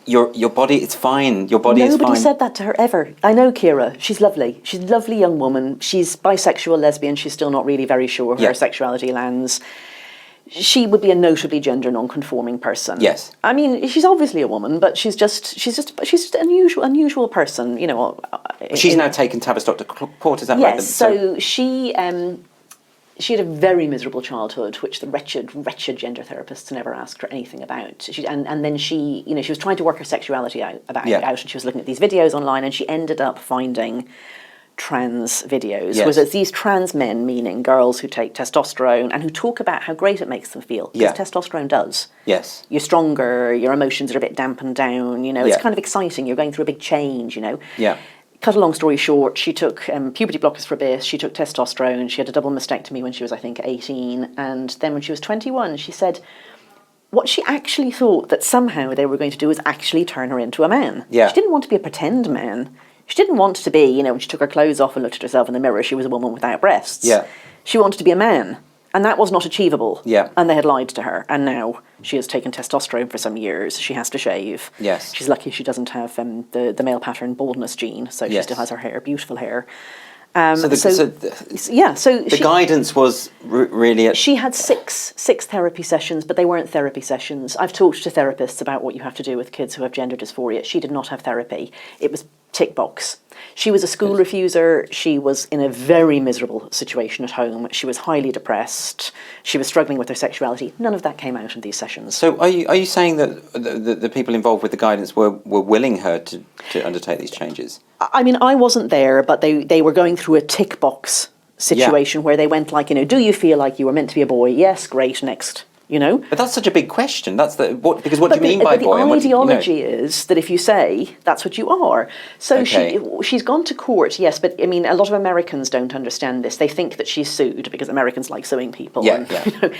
Speaker 1: your body, it's fine. Your body is fine.
Speaker 2: Nobody said that to her ever. I know Kira. She's lovely. She's a lovely young woman. She's bisexual, lesbian. She's still not really very sure where her sexuality lands. She would be a notably gender non-conforming person.
Speaker 1: Yes.
Speaker 2: I mean, she's obviously a woman, but she's just an unusual person.
Speaker 1: She's now taken Tavistock to court. Is that right?
Speaker 2: Yes. So she had a very miserable childhood, which the wretched gender therapists never asked her anything about. And then she was trying to work her sexuality out, and she was looking at these videos online, and she ended up finding trans videos.
Speaker 1: Yes.
Speaker 2: Was it these trans men, meaning girls who take testosterone and who talk about how great it makes them feel, because testosterone does.
Speaker 1: Yes.
Speaker 2: You're stronger, your emotions are a bit dampened down, it's kind of exciting, you're going through a big change,
Speaker 1: Yeah.
Speaker 2: Cut a long story short, she took puberty blockers for a bit, she took testosterone, she had a double mastectomy when she was, I think, 18, and then when she was 21, she said what she actually thought that somehow they were going to do was actually turn her into a man.
Speaker 1: Yeah.
Speaker 2: She didn't want to be a pretend man. She didn't want to be, when she took her clothes off and looked at herself in the mirror, she was a woman without breasts.
Speaker 1: Yeah.
Speaker 2: She wanted to be a man, and that was not achievable.
Speaker 1: Yeah.
Speaker 2: And they had lied to her, and now she has taken testosterone for some years. She has to shave.
Speaker 1: Yes.
Speaker 2: She's lucky she doesn't have the male pattern baldness gene, so she still has her hair, beautiful hair.
Speaker 1: So the guidance was really...
Speaker 2: She had six therapy sessions, but they weren't therapy sessions. I've talked to therapists about what you have to do with kids who have gender dysphoria. She did not have therapy. It was tick box. She was a school refuser. She was in a very miserable situation at home. She was highly depressed. She was struggling with her sexuality. None of that came out in these sessions.
Speaker 1: So are you saying that the people involved with the guidance were willing her to undertake these changes?
Speaker 2: I mean, I wasn't there, but they were going through a tick box situation where they went like, do you feel like you were meant to be a boy? Yes, great, next.
Speaker 1: But that's such a big question. Because what do you mean by boy?
Speaker 2: The ideology is that if you say that's what you are. So she's gone to court, yes, but I mean, a lot of Americans don't understand this. They think that she's sued because Americans like suing people.
Speaker 1: Yeah.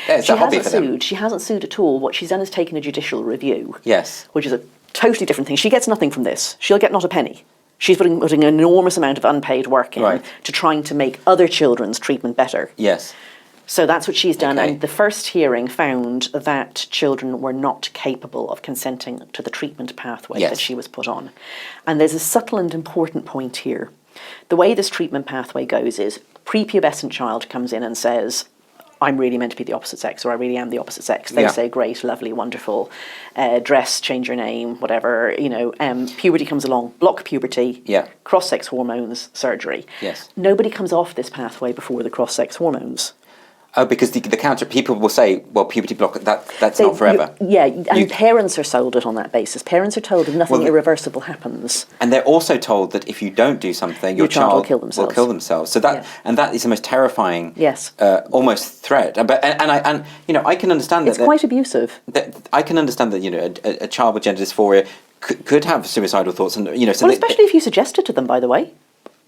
Speaker 1: It's a hobby for them.
Speaker 2: She hasn't sued at all. What she's done is taken a judicial review.
Speaker 1: Yes.
Speaker 2: Which is a totally different thing. She gets nothing from this. She'll get not a penny. She's putting an enormous amount of unpaid work in to trying to make other children's treatment better.
Speaker 1: Yes.
Speaker 2: So that's what she's done. And the first hearing found that children were not capable of consenting to the treatment pathway that she was put on. And there's a subtle and important point here. The way this treatment pathway goes is prepubescent child comes in and says, I'm really meant to be the opposite sex, or I really am the opposite sex. They say, great, lovely, wonderful, dress, change your name, whatever, puberty comes along, block puberty, cross-sex hormones, surgery.
Speaker 1: Yes.
Speaker 2: Nobody comes off this pathway before the cross-sex hormones.
Speaker 1: Oh, because the counter people will say, well, puberty blocker, that's not forever.
Speaker 2: Parents are sold it on that basis. Parents are told that nothing irreversible happens.
Speaker 1: And they're also told that if you don't do something, your child
Speaker 2: will kill themselves.
Speaker 1: So that is the most terrifying, almost threat. But I can understand
Speaker 2: it's quite abusive.
Speaker 1: I can understand that a child with gender dysphoria could have suicidal thoughts, and
Speaker 2: especially if you suggest it to them. By the way,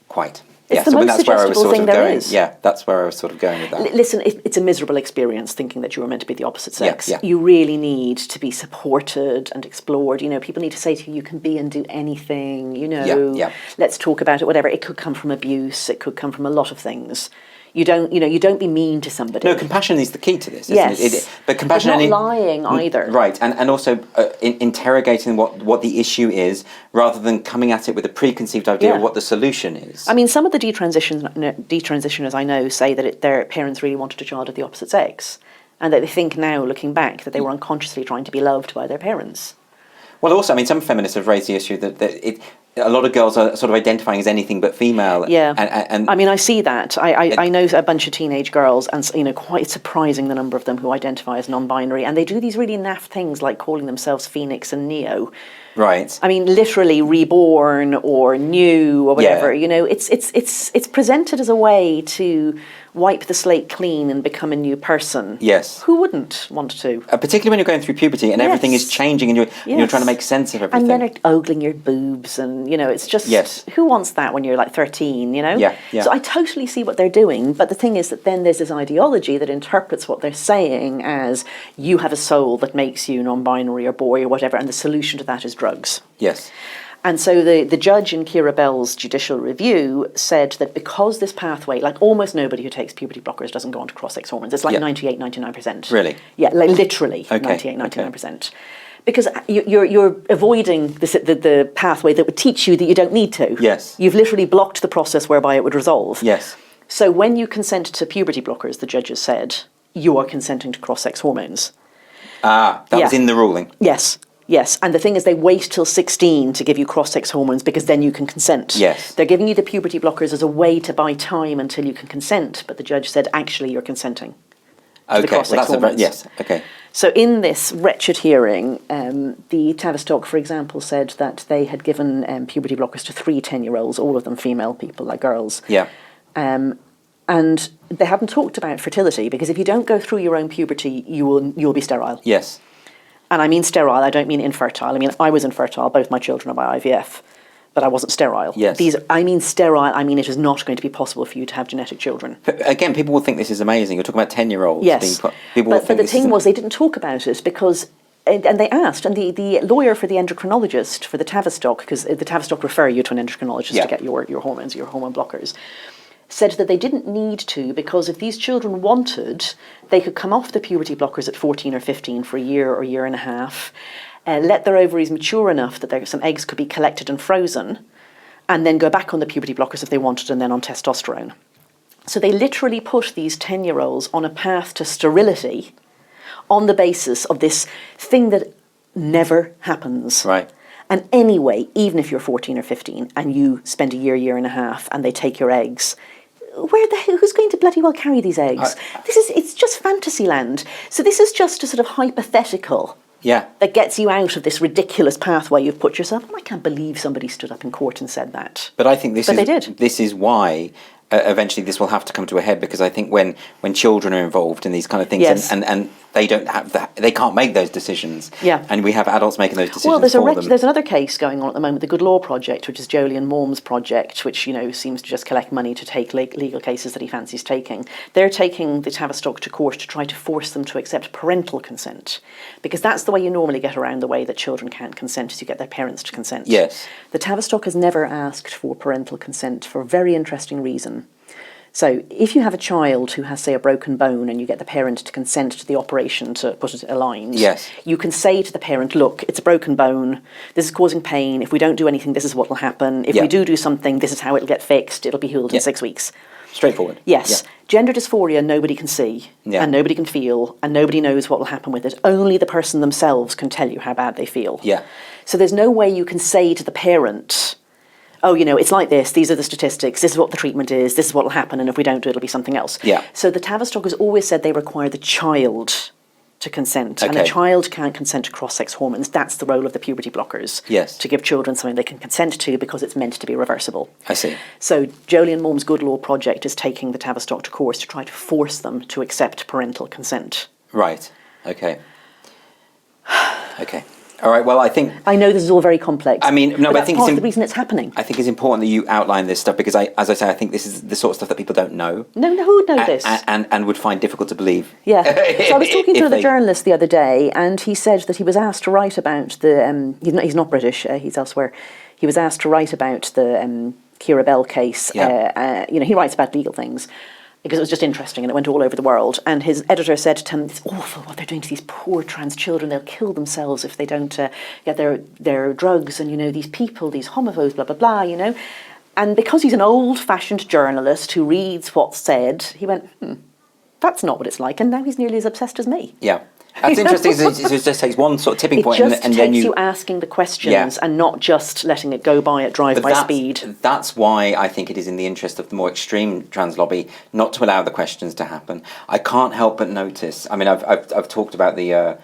Speaker 1: quite.
Speaker 2: It's the most suggestible thing there is.
Speaker 1: Yeah, that's where I was sort of going with that.
Speaker 2: Listen, it's a miserable experience thinking that you were meant to be the opposite sex. You really need to be supported and explored. People need to say to you, you can be and do anything, let's talk about it, whatever. It could come from abuse. It could come from a lot of things. You don't be mean to somebody.
Speaker 1: No, compassion is the key to this, isn't it? But compassion
Speaker 2: not lying either.
Speaker 1: Right, and also interrogating what the issue is, rather than coming at it with a preconceived idea of what the solution is.
Speaker 2: I mean, some of the detransitioners I know say that their parents really wanted a child of the opposite sex, and that they think now, looking back, that they were unconsciously trying to be loved by their parents.
Speaker 1: Well, also, I mean, some feminists have raised the issue that a lot of girls are sort of identifying as anything but female.
Speaker 2: Yeah, and I mean, I see that. I know a bunch of teenage girls, and quite surprising the number of them who identify as non-binary, and they do these really naff things like calling themselves Phoenix and Neo.
Speaker 1: Right.
Speaker 2: I mean, literally reborn or new or whatever. It's presented as a way to wipe the slate clean and become a new person.
Speaker 1: Yes.
Speaker 2: Who wouldn't want to?
Speaker 1: Particularly when you're going through puberty and everything is changing and you're trying to make sense of everything.
Speaker 2: And then ogling your boobs and, it's just, who wants that when you're like 13,
Speaker 1: Yeah.
Speaker 2: So I totally see what they're doing, but the thing is that then there's this ideology that interprets what they're saying as you have a soul that makes you non-binary or boy or whatever, and the solution to that is drugs.
Speaker 1: Yes.
Speaker 2: And so the judge in Keira Bell's judicial review said that because this pathway, like almost nobody who takes puberty blockers doesn't go on to cross-sex hormones. It's like 98, 99%.
Speaker 1: Really?
Speaker 2: Yeah, like literally 98, 99%. Because you're avoiding the pathway that would teach you that you don't need to.
Speaker 1: Yes.
Speaker 2: You've literally blocked the process whereby it would resolve.
Speaker 1: Yes.
Speaker 2: So when you consent to puberty blockers, the judges said, you are consenting to cross-sex hormones.
Speaker 1: That was in the ruling?
Speaker 2: Yes, and the thing is they wait till 16 to give you cross-sex hormones because then you can consent.
Speaker 1: Yes.
Speaker 2: They're giving you the puberty blockers as a way to buy time until you can consent, but the judge said, actually, you're consenting to the cross-sex hormones.
Speaker 1: Yes, okay.
Speaker 2: So in this wretched hearing, the Tavistock, for example, said that they had given puberty blockers to 3 10-year-olds, all of them female people, like girls.
Speaker 1: Yeah.
Speaker 2: And they haven't talked about fertility because if you don't go through your own puberty, you'll be sterile.
Speaker 1: Yes.
Speaker 2: And I mean sterile, I don't mean infertile. I mean, I was infertile, both my children are by IVF, but I wasn't sterile.
Speaker 1: Yes.
Speaker 2: I mean sterile, I mean it is not going to be possible for you to have genetic children.
Speaker 1: But again, people will think this is amazing. You're talking about 10-year-olds.
Speaker 2: Yes, but the thing was they didn't talk about it because, and they asked, and the lawyer for the endocrinologist for the Tavistock, because the Tavistock refer you to an endocrinologist to get your hormones, your hormone blockers, said that they didn't need to because if these children wanted, they could come off the puberty blockers at 14 or 15 for a year or year and a half, let their ovaries mature enough that some eggs could be collected and frozen, and then go back on the puberty blockers if they wanted, and then on testosterone. So they literally put these 10-year-olds on a path to sterility on the basis of this thing that never happens.
Speaker 1: Right.
Speaker 2: And anyway, even if you're 14 or 15 and you spend a year and a half and they take your eggs, who's going to bloody well carry these eggs? It's just fantasy land. So this is just a sort of hypothetical that gets you out of this ridiculous pathway you've put yourself. I can't believe somebody stood up in court and said that.
Speaker 1: But I think
Speaker 2: they did.
Speaker 1: This is why eventually this will have to come to a head, because I think when children are involved in these kind of things,
Speaker 2: Yes.
Speaker 1: and they don't have that, they can't make those decisions.
Speaker 2: Yeah.
Speaker 1: And we have adults making those decisions
Speaker 2: Well,
Speaker 1: for them.
Speaker 2: there's another case going on at the moment, the Good Law Project, which is Jolyon Maugham's project, which, seems to just collect money to take legal cases that he fancies taking. They're taking the Tavistock to court to try to force them to accept parental consent, because that's the way you normally get around the way that children can't consent, is you get their parents to consent.
Speaker 1: Yes.
Speaker 2: The Tavistock has never asked for parental consent for a very interesting reason. So if you have a child who has, say, a broken bone and you get the parent to consent to the operation to put it aligned,
Speaker 1: yes,
Speaker 2: you can say to the parent, look, it's a broken bone, this is causing pain, if we don't do anything, this is what will happen, if we do something, this is how it'll get fixed, it'll be healed in 6 weeks.
Speaker 1: Straightforward.
Speaker 2: Yes. Yeah. Gender dysphoria nobody can see, and nobody can feel, and nobody knows what will happen with it. Only the person themselves can tell you how bad they feel.
Speaker 1: Yeah.
Speaker 2: So there's no way you can say to the parent, oh, it's like this, these are the statistics, this is what the treatment is, this is what will happen, and if we don't do it, it'll be something else.
Speaker 1: Yeah.
Speaker 2: So the Tavistock has always said they require the child to consent, and a child can't consent to cross-sex hormones. That's the role of the puberty blockers.
Speaker 1: Yes.
Speaker 2: To give children something they can consent to, because it's meant to be reversible.
Speaker 1: I see.
Speaker 2: So Jolyon Maugham's Good Law Project is taking the Tavistock to court to try to force them to accept parental consent.
Speaker 1: Right. Okay. Okay. All right, well, I know
Speaker 2: this is all very complex.
Speaker 1: I mean, no,
Speaker 2: but
Speaker 1: I think
Speaker 2: part of the reason it's happening.
Speaker 1: I think it's important that you outline this stuff, because, as I say, I think this is the sort of stuff that people don't know.
Speaker 2: No, who would know this?
Speaker 1: And would find difficult to believe.
Speaker 2: Yeah. So I was talking to another journalist the other day, and he said that he was asked to write about the... he's not British, he's elsewhere. He was asked to write about the Keira Bell case.
Speaker 1: Yeah.
Speaker 2: He writes about legal things, because it was just interesting and it went all over the world. And his editor said to him, it's awful what they're doing to these poor trans children. They'll kill themselves if they don't get their drugs. And, these people, these homophobes, blah, blah, blah, And because he's an old-fashioned journalist who reads what's said, he went, that's not what it's like. And now he's nearly as obsessed as me.
Speaker 1: Yeah. That's interesting. It just takes one sort of tipping point,
Speaker 2: and then
Speaker 1: takes
Speaker 2: you asking the questions and not just letting it go by at drive-by speed.
Speaker 1: That's why I think it is in the interest of the more extreme trans lobby not to allow the questions to happen. I can't help but notice. I mean, I've talked about the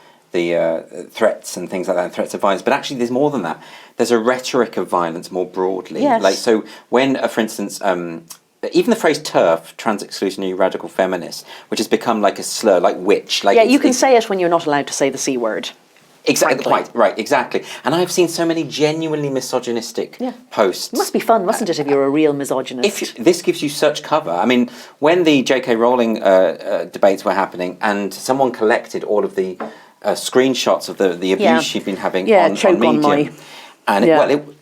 Speaker 1: threats and things like that, and threats of violence, but actually there's more than that. There's a rhetoric of violence more broadly.
Speaker 2: Yes.
Speaker 1: So when, for instance, even the phrase TERF, trans-exclusionary radical feminist, which has become like a slur, like witch.
Speaker 2: You can say it when you're not allowed to say the C word.
Speaker 1: Exactly. Right, exactly. And I've seen so many genuinely misogynistic posts.
Speaker 2: It must be fun, mustn't it, if you're a real misogynist?
Speaker 1: This gives you such cover. I mean, when the J.K. Rowling debates were happening, and someone collected all of the screenshots of the abuse she'd been having on Medium. And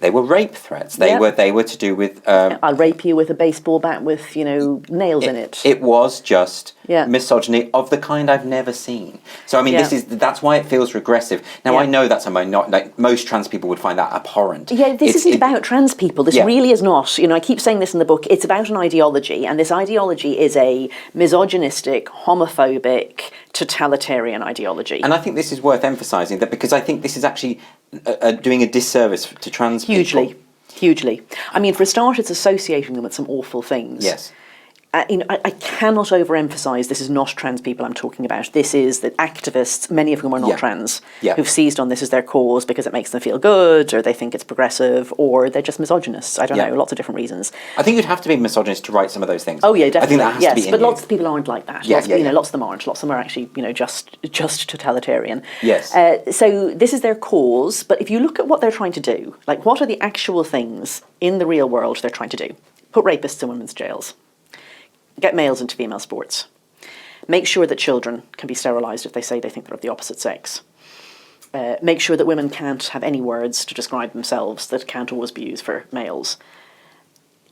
Speaker 1: they were rape threats. They were to do with...
Speaker 2: I'll rape you with a baseball bat with, nails in it.
Speaker 1: It was just misogyny of the kind I've never seen. So, I mean, that's why it feels regressive. Now, I know that's a minority. Like, most trans people would find that abhorrent.
Speaker 2: Yeah, this isn't about trans people. This really is not. I keep saying this in the book. It's about an ideology, and this ideology is a misogynistic, homophobic, totalitarian ideology.
Speaker 1: And I think this is worth emphasising, that because I think this is actually doing a disservice to trans people.
Speaker 2: Hugely. I mean, for a start, it's associating them with some awful things.
Speaker 1: Yes.
Speaker 2: I cannot overemphasise this is not trans people I'm talking about. This is the activists, many of whom are not trans, who've seized on this as their cause because it makes them feel good, or they think it's progressive, or they're just misogynists. I don't know, lots of different reasons.
Speaker 1: I think you'd have to be misogynist to write some of those things.
Speaker 2: Oh yeah, definitely.
Speaker 1: I think that has to be
Speaker 2: but lots of people aren't like that. Lots of them aren't. Lots of them are actually, just totalitarian.
Speaker 1: Yes.
Speaker 2: So this is their cause, but if you look at what they're trying to do, like what are the actual things in the real world they're trying to do? Put rapists in women's jails. Get males into female sports. Make sure that children can be sterilised if they say they think they're of the opposite sex. Make sure that women can't have any words to describe themselves that can't always be used for males.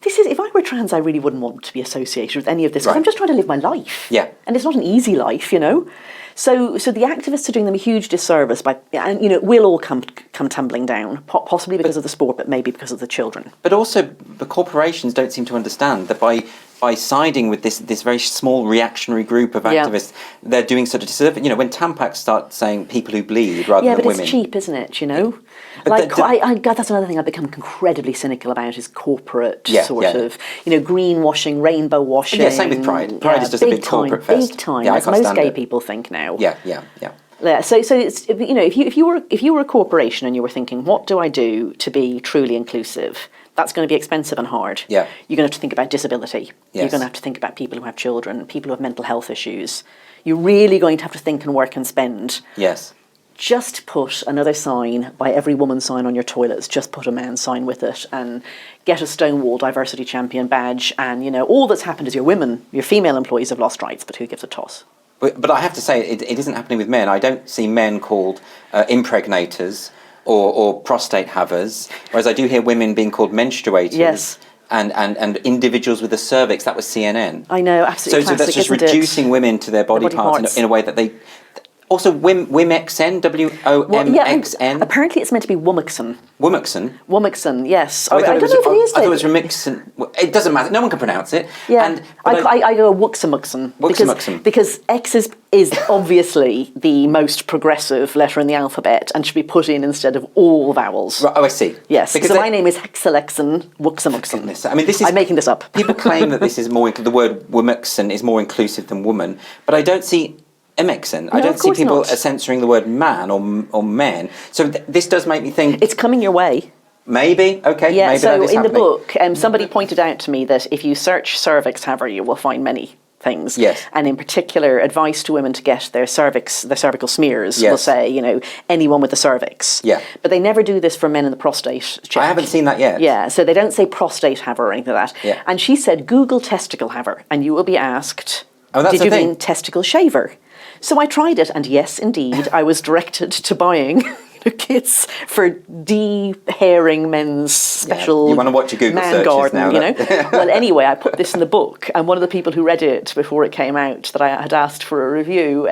Speaker 2: if I were trans, I really wouldn't want to be associated with any of this because I'm just trying to live my life.
Speaker 1: Yeah.
Speaker 2: And it's not an easy life, you know. So the activists are doing them a huge disservice and we'll all come tumbling down, possibly because of the sport, but maybe because of the children.
Speaker 1: But also, the corporations don't seem to understand that by siding with this very small reactionary group of activists, they're doing such a disservice. You know, when Tampax start saying people who bleed rather than women.
Speaker 2: Yeah, but it's cheap, isn't it, you know? God, that's another thing I've become incredibly cynical about is corporate sort of, greenwashing, rainbow washing.
Speaker 1: Yeah, same with Pride. Pride is just a big corporate fest.
Speaker 2: Big time,
Speaker 1: yeah,
Speaker 2: as most gay people think now.
Speaker 1: Yeah.
Speaker 2: Yeah, so it's, if you were a corporation and you were thinking, what do I do to be truly inclusive? That's going to be expensive and hard.
Speaker 1: Yeah.
Speaker 2: You're going to have to think about disability.
Speaker 1: Yes.
Speaker 2: You're going to have to think about people who have children, people who have mental health issues. You're really going to have to think and work and spend.
Speaker 1: Yes.
Speaker 2: Just put another sign by every woman sign on your toilets. Just put a man sign with it and get a Stonewall Diversity Champion badge. And, all that's happened is your female employees have lost rights, but who gives a toss?
Speaker 1: But I have to say, it isn't happening with men. I don't see men called impregnators or prostate havers, whereas I do hear women being called menstruators.
Speaker 2: Yes.
Speaker 1: And individuals with a cervix. That was CNN.
Speaker 2: I know, absolutely.
Speaker 1: So that's just reducing women to their body parts in a way that they... Also, Wimxn, WOMXN.
Speaker 2: Apparently it's meant to be Womixen.
Speaker 1: Womixen,
Speaker 2: yes.
Speaker 1: I don't know if it is. I thought it was
Speaker 2: Remixen.
Speaker 1: It doesn't matter. No one can pronounce it.
Speaker 2: Yeah, I go Wuxamuxen. Because X is obviously the most progressive letter in the alphabet and should be put in instead of all vowels.
Speaker 1: Right, I see.
Speaker 2: Yes, because my name is Hexalexen Wuxamuxen.
Speaker 1: I mean,
Speaker 2: I'm making this up.
Speaker 1: People claim that this is the word Womixen is more inclusive than woman, but I don't see Emexen. I don't see people censoring the word man or men. So this does make me think...
Speaker 2: It's coming your way.
Speaker 1: Maybe, okay.
Speaker 2: Yeah,
Speaker 1: maybe
Speaker 2: so in
Speaker 1: happening.
Speaker 2: the book, somebody pointed out to me that if you search cervix haver, you will find many things.
Speaker 1: Yes.
Speaker 2: And in particular, advice to women to get their cervical smears will say, anyone with a cervix.
Speaker 1: Yeah.
Speaker 2: But they never do this for men in the prostate check.
Speaker 1: I haven't seen that yet.
Speaker 2: Yeah, so they don't say prostate haver or anything like that.
Speaker 1: Yeah.
Speaker 2: And she said, Google testicle haver, and you will be asked,
Speaker 1: did
Speaker 2: you mean testicle shaver? So I tried it, and yes, indeed, I was directed to buying kits for de-hairing men's special
Speaker 1: you want to watch your Google
Speaker 2: man
Speaker 1: searches
Speaker 2: garden,
Speaker 1: now,
Speaker 2: Well, anyway, I put this in the book, and one of the people who read it before it came out that I had asked for a review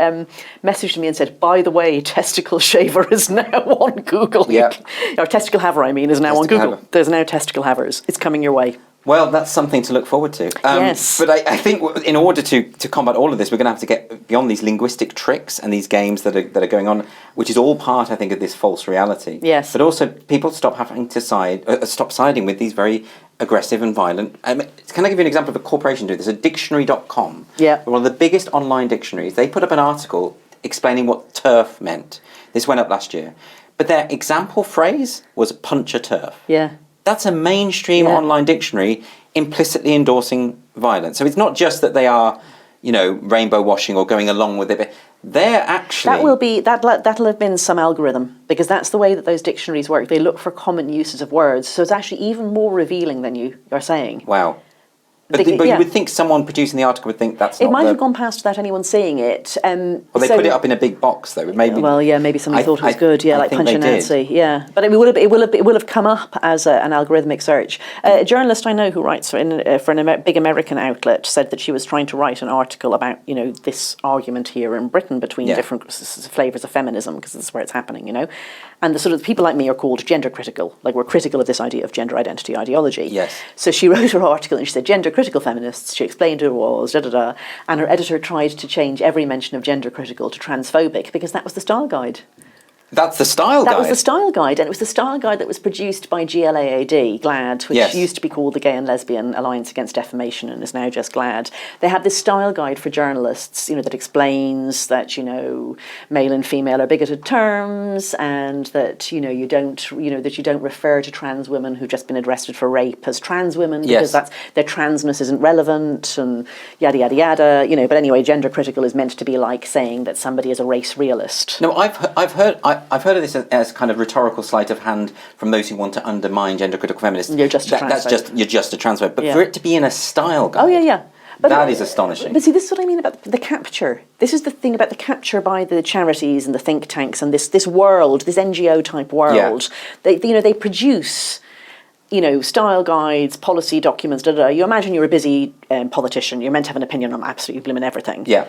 Speaker 2: messaged me and said, by the way, testicle shaver is now on Google.
Speaker 1: Yeah.
Speaker 2: Or testicle haver, is now on Google.
Speaker 1: Haver.
Speaker 2: There's now testicle havers. It's coming your way.
Speaker 1: Well, that's something to look forward to.
Speaker 2: Yes.
Speaker 1: But I think in order to combat all of this, we're going to have to get beyond these linguistic tricks and these games that are going on, which is all part, I think, of this false reality.
Speaker 2: Yes.
Speaker 1: But also, people stop having to stop siding with these very aggressive and violent... can I give you an example of a corporation doing this? A dictionary.com.
Speaker 2: Yeah.
Speaker 1: One of the biggest online dictionaries. They put up an article explaining what turf meant. This went up last year. But their example phrase was punch a turf.
Speaker 2: Yeah.
Speaker 1: That's a mainstream online dictionary implicitly endorsing violence. So it's not just that they are, rainbow washing or going along with it, but they're actually...
Speaker 2: That'll have been some algorithm, because that's the way that those dictionaries work. They look for common uses of words, so it's actually even more revealing than you are saying.
Speaker 1: Wow. But you would think someone producing the article would think that's not
Speaker 2: It might have gone past without anyone seeing it.
Speaker 1: Well, they put it up in a big box, though. Maybe.
Speaker 2: Well, yeah, maybe somebody thought it was good. Yeah, like Punch and Nancy. Yeah, but it will have come up as an algorithmic search. A journalist I know who writes for a big American outlet said that she was trying to write an article about this argument here in Britain between different flavours of feminism, because this is where it's happening. And the sort of people like me are called gender critical. Like, we're critical of this idea of gender identity ideology.
Speaker 1: Yes.
Speaker 2: So she wrote her article and she said gender critical feminists. She explained who it was, and her editor tried to change every mention of gender critical to transphobic, because that was the style guide.
Speaker 1: That's the style guide?
Speaker 2: That was the style guide, and it was the style guide that was produced by GLAAD, which used to be called the Gay and Lesbian Alliance Against Defamation and is now just GLAAD. They have this style guide for journalists, that explains that, male and female are bigoted terms, and that, you don't refer to trans women who've just been arrested for rape as trans women, because their transness isn't relevant, and yada, yada, yada, But anyway, gender critical is meant to be like saying that somebody is a race realist.
Speaker 1: No, I've heard of this as kind of rhetorical sleight of hand from those who want to undermine gender critical feminists.
Speaker 2: You're just a transphobe.
Speaker 1: You're just a transphobe. But for it to be in a style guide, that is astonishing.
Speaker 2: But see, this is what I mean about the capture. This is the thing about the capture by the charities and the think tanks and this world, this NGO type world. Yeah. They produce style guides, policy documents, you imagine you're a busy politician, you're meant to have an opinion on absolutely blooming everything.
Speaker 1: Yeah.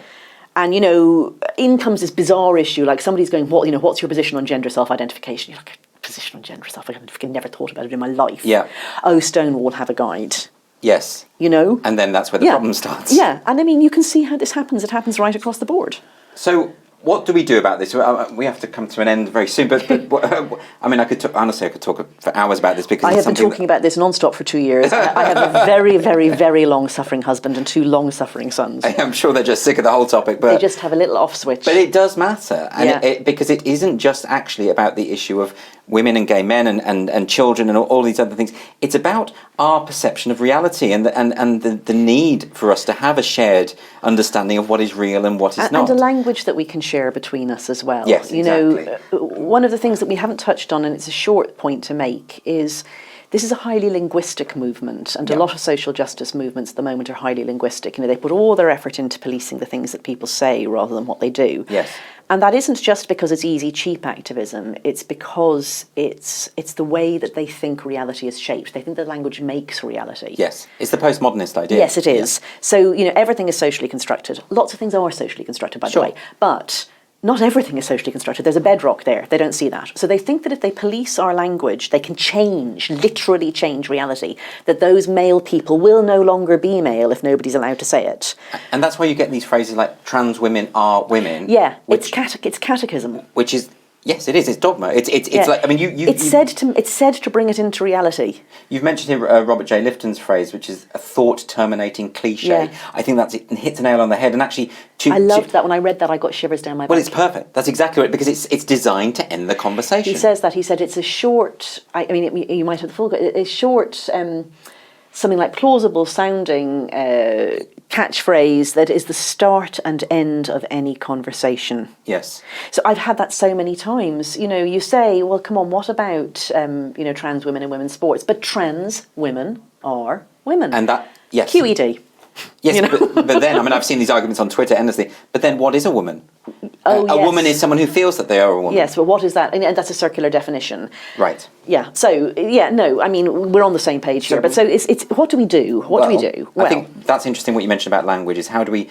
Speaker 2: And, in comes this bizarre issue, like somebody's going, what's your position on gender self-identification? You're like, position on gender self-identification? I've never thought about it in my life.
Speaker 1: Yeah.
Speaker 2: Oh, Stonewall have a guide.
Speaker 1: Yes. And then that's where the problem starts.
Speaker 2: Yeah, and I mean, you can see how this happens. It happens right across the board.
Speaker 1: So what do we do about this? We have to come to an end very soon, but I mean, I could talk for hours about this because
Speaker 2: I have been talking about this non-stop for 2 years. I have a very, very, very long-suffering husband and 2 long-suffering sons.
Speaker 1: I'm sure they're just sick of the whole topic, but
Speaker 2: they just have a little off switch.
Speaker 1: But it does matter, and because it isn't just actually about the issue of women and gay men and children and all these other things. It's about our perception of reality and the need for us to have a shared understanding of what is real and what is not.
Speaker 2: And a language that we can share between us as well.
Speaker 1: Yes, exactly.
Speaker 2: One of the things that we haven't touched on, and it's a short point to make, is this is a highly linguistic movement, and a lot of social justice movements at the moment are highly linguistic. They put all their effort into policing the things that people say rather than what they do.
Speaker 1: Yes.
Speaker 2: And that isn't just because it's easy, cheap activism. It's because it's the way that they think reality is shaped. They think that language makes reality.
Speaker 1: Yes, it's the postmodernist idea.
Speaker 2: Yes, it is. Yeah. So, everything is socially constructed. Lots of things are socially constructed, by the way. But not everything is socially constructed. There's a bedrock there. They don't see that. So they think that if they police our language, they can literally change reality, that those male people will no longer be male if nobody's allowed to say it.
Speaker 1: And that's why you get these phrases like trans women are women.
Speaker 2: Yeah, it's catechism.
Speaker 1: Which is... Yes, it is. It's dogma. It's like, I mean,
Speaker 2: It's said to bring it into reality.
Speaker 1: You've mentioned here Robert J. Lifton's phrase, which is a thought-terminating cliche. Yeah. I think it hits a nail on the head. And actually,
Speaker 2: I loved that. When I read that, I got shivers down my back.
Speaker 1: Well, it's perfect. That's exactly right, because it's designed to end the conversation.
Speaker 2: He says that. He said it's a short. You might have the full. A short, something like plausible sounding catchphrase that is the start and end of any conversation.
Speaker 1: Yes.
Speaker 2: So I've had that so many times. You say, well, come on, what about, trans women in women's sports? But trans women are women.
Speaker 1: And that, yes.
Speaker 2: QED.
Speaker 1: Yes, but then, I've seen these arguments on Twitter endlessly, but then what is a woman?
Speaker 2: A
Speaker 1: woman is someone who feels that they are a woman.
Speaker 2: Yes, but what is that? And that's a circular definition.
Speaker 1: Right.
Speaker 2: Yeah, so, we're on the same page here, but so it's what do we do? What do we do?
Speaker 1: Well, I think that's interesting what you mentioned about language, is how do we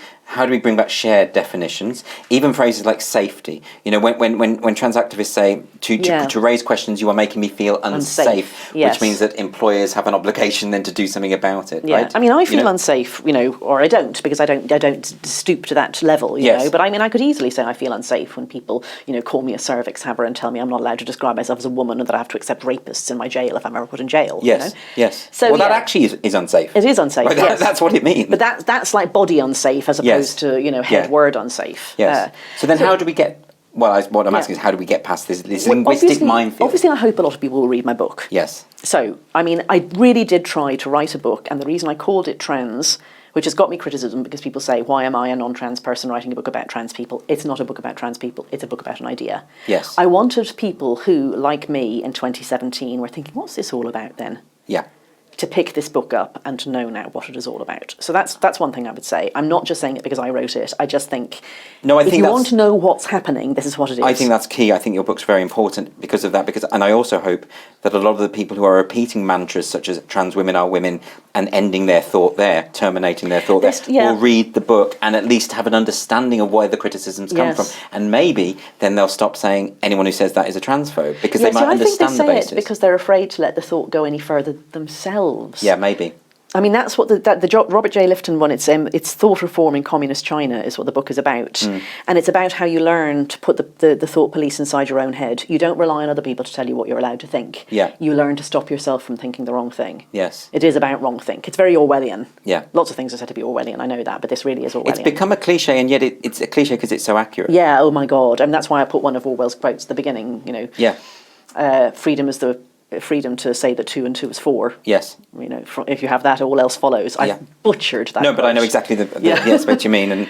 Speaker 1: bring back shared definitions, even phrases like safety. When trans activists say, to raise questions, you are making me feel unsafe,
Speaker 2: yes.
Speaker 1: Which means that employers have an obligation then to do something about it,
Speaker 2: yeah.
Speaker 1: right?
Speaker 2: I feel unsafe, or I don't, because I don't stoop to that level, you know, but I could easily say I feel unsafe when people, call me a cervix haver and tell me I'm not allowed to describe myself as a woman and that I have to accept rapists in my jail if I'm ever put in jail.
Speaker 1: Yes, yes.
Speaker 2: So,
Speaker 1: that actually is unsafe.
Speaker 2: It is unsafe,
Speaker 1: right, that's what it means.
Speaker 2: But that's like body unsafe as opposed to, head word unsafe.
Speaker 1: Yes. So then how do we get... Well, what I'm asking is, how do we get past this linguistic minefield?
Speaker 2: Obviously, I hope a lot of people will read my book.
Speaker 1: Yes.
Speaker 2: So, I really did try to write a book, and the reason I called it Trans, which has got me criticism because people say, why am I, a non-trans person, writing a book about trans people? It's not a book about trans people, it's a book about an idea.
Speaker 1: Yes.
Speaker 2: I wanted people who, like me in 2017, were thinking, what's this all about then?
Speaker 1: Yeah.
Speaker 2: To pick this book up and to know now what it is all about. So that's one thing I would say. I'm not just saying it because I wrote it. I just think, if you want to know what's happening, this is what it is.
Speaker 1: I think that's key. I think your book's very important because of that. And I also hope that a lot of the people who are repeating mantras such as trans women are women and ending their thought there, terminating their thought there, will read the book and at least have an understanding of where the criticisms come from. And maybe then they'll stop saying anyone who says that is a transphobe, because they might understand the basis.
Speaker 2: I think they say it because they're afraid to let the thought go any further themselves.
Speaker 1: Yeah, maybe.
Speaker 2: That's what the Robert J. Lifton one, it's thought reform in communist China is what the book is about. And it's about how you learn to put the thought police inside your own head. You don't rely on other people to tell you what you're allowed to think.
Speaker 1: Yeah.
Speaker 2: You learn to stop yourself from thinking the wrong thing.
Speaker 1: Yes.
Speaker 2: It is about wrong think. It's very Orwellian.
Speaker 1: Yeah.
Speaker 2: Lots of things are said to be Orwellian, I know that, but this really is Orwellian.
Speaker 1: It's become a cliche, and yet it's a cliche because it's so accurate.
Speaker 2: Yeah, oh my God. And that's why I put one of Orwell's quotes at the beginning,
Speaker 1: Yeah.
Speaker 2: Freedom is the freedom to say that 2 and 2 is 4.
Speaker 1: Yes.
Speaker 2: If you have that, all else follows. I've butchered that.
Speaker 1: No, but I know exactly the aspect you mean. And,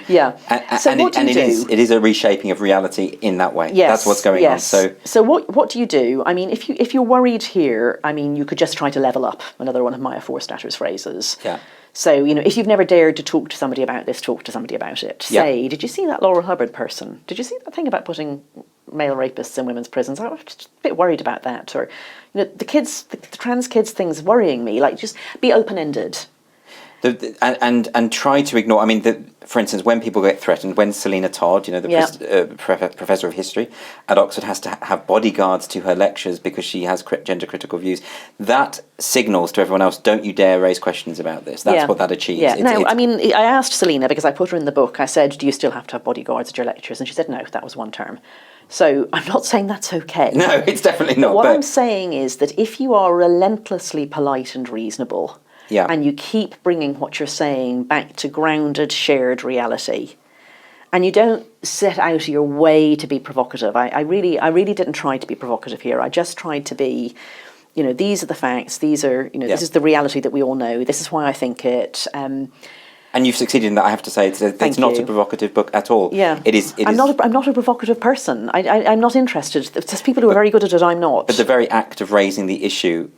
Speaker 2: So what do you do?
Speaker 1: It is a reshaping of reality in that way.
Speaker 2: Yes.
Speaker 1: That's what's going on.
Speaker 2: So what do you do? If you're worried here, you could just try to level up. Another one of Maya Forstatter's phrases.
Speaker 1: Yeah.
Speaker 2: So, if you've never dared to talk to somebody about this, talk to somebody about it. Say, did you see that Laurel Hubbard person? Did you see that thing about putting male rapists in women's prisons. I'm just a bit worried about that. Or, the trans kids thing's worrying me. Like, just be open-ended.
Speaker 1: And try to ignore. I mean, for instance, when people get threatened, when Selina Todd, the professor of history at Oxford, has to have bodyguards to her lectures because she has gender critical views, that signals to everyone else: don't you dare raise questions about this. That's what that achieves.
Speaker 2: Yeah. I mean, I asked Selina because I put her in the book. I said, "Do you still have to have bodyguards at your lectures?" And she said, "No, that was one term." So I'm not saying that's okay.
Speaker 1: No, it's definitely not.
Speaker 2: But what I'm saying is that if you are relentlessly polite and reasonable.
Speaker 1: Yeah.
Speaker 2: And you keep bringing what you're saying back to grounded, shared reality, and you don't set out your way to be provocative. I really didn't try to be provocative here. I just tried to be, these are the facts. These are, this is the reality that we all know. This is why I think it. And
Speaker 1: you've succeeded in that. I have to say, it's not a provocative book at all.
Speaker 2: Yeah,
Speaker 1: it is.
Speaker 2: I'm not a provocative person. I'm not interested. There's people who are very good at it. I'm not.
Speaker 1: But the very act of raising the issue.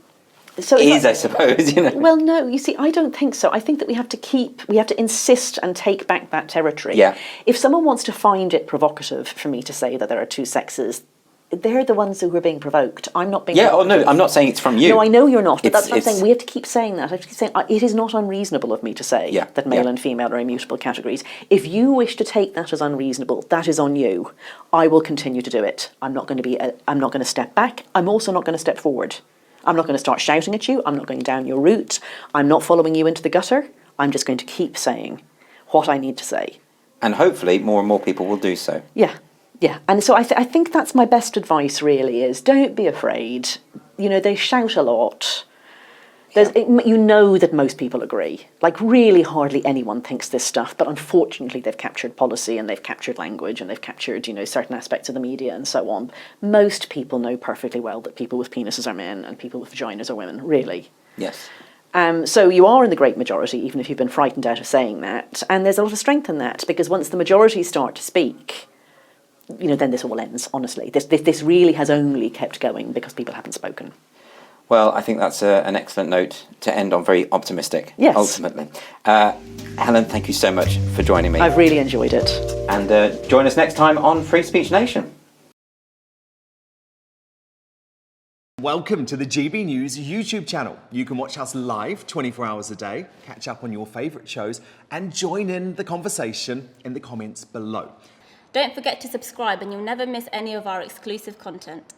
Speaker 1: I suppose,
Speaker 2: Well, no, you see, I don't think so. I think that we have to insist and take back that territory.
Speaker 1: Yeah.
Speaker 2: If someone wants to find it provocative for me to say that there are two sexes, they're the ones who are being provoked. I'm not being provocative.
Speaker 1: No, I'm not saying it's from you.
Speaker 2: No, I know you're not, but that's what I'm saying. We have to keep saying that. I have to keep saying, it is not unreasonable of me to say that male and female are immutable categories. If you wish to take that as unreasonable, that is on you. I will continue to do it. I'm not going to step back. I'm also not going to step forward. I'm not going to start shouting at you. I'm not going down your route. I'm not following you into the gutter. I'm just going to keep saying what I need to say.
Speaker 1: And hopefully more and more people will do so.
Speaker 2: Yeah. And so I think that's my best advice, really, is don't be afraid. They shout a lot. That most people agree. Like, really hardly anyone thinks this stuff, but unfortunately they've captured policy and they've captured language and they've captured, certain aspects of the media and so on. Most people know perfectly well that people with penises are men and people with vaginas are women, really.
Speaker 1: Yes.
Speaker 2: So you are in the great majority, even if you've been frightened out of saying that. And there's a lot of strength in that, because once the majority start to speak, then this all ends, honestly. This really has only kept going because people haven't spoken.
Speaker 1: Well, I think that's an excellent note to end on, very optimistic, ultimately. Helen, thank you so much for joining me.
Speaker 2: I've really enjoyed it.
Speaker 1: And join us next time on Free Speech Nation.
Speaker 3: Welcome to the GBNews YouTube channel. You can watch us live 24 hours a day, catch up on your favourite shows, and join in the conversation in the comments below.
Speaker 4: Don't forget to subscribe and you'll never miss any of our exclusive content.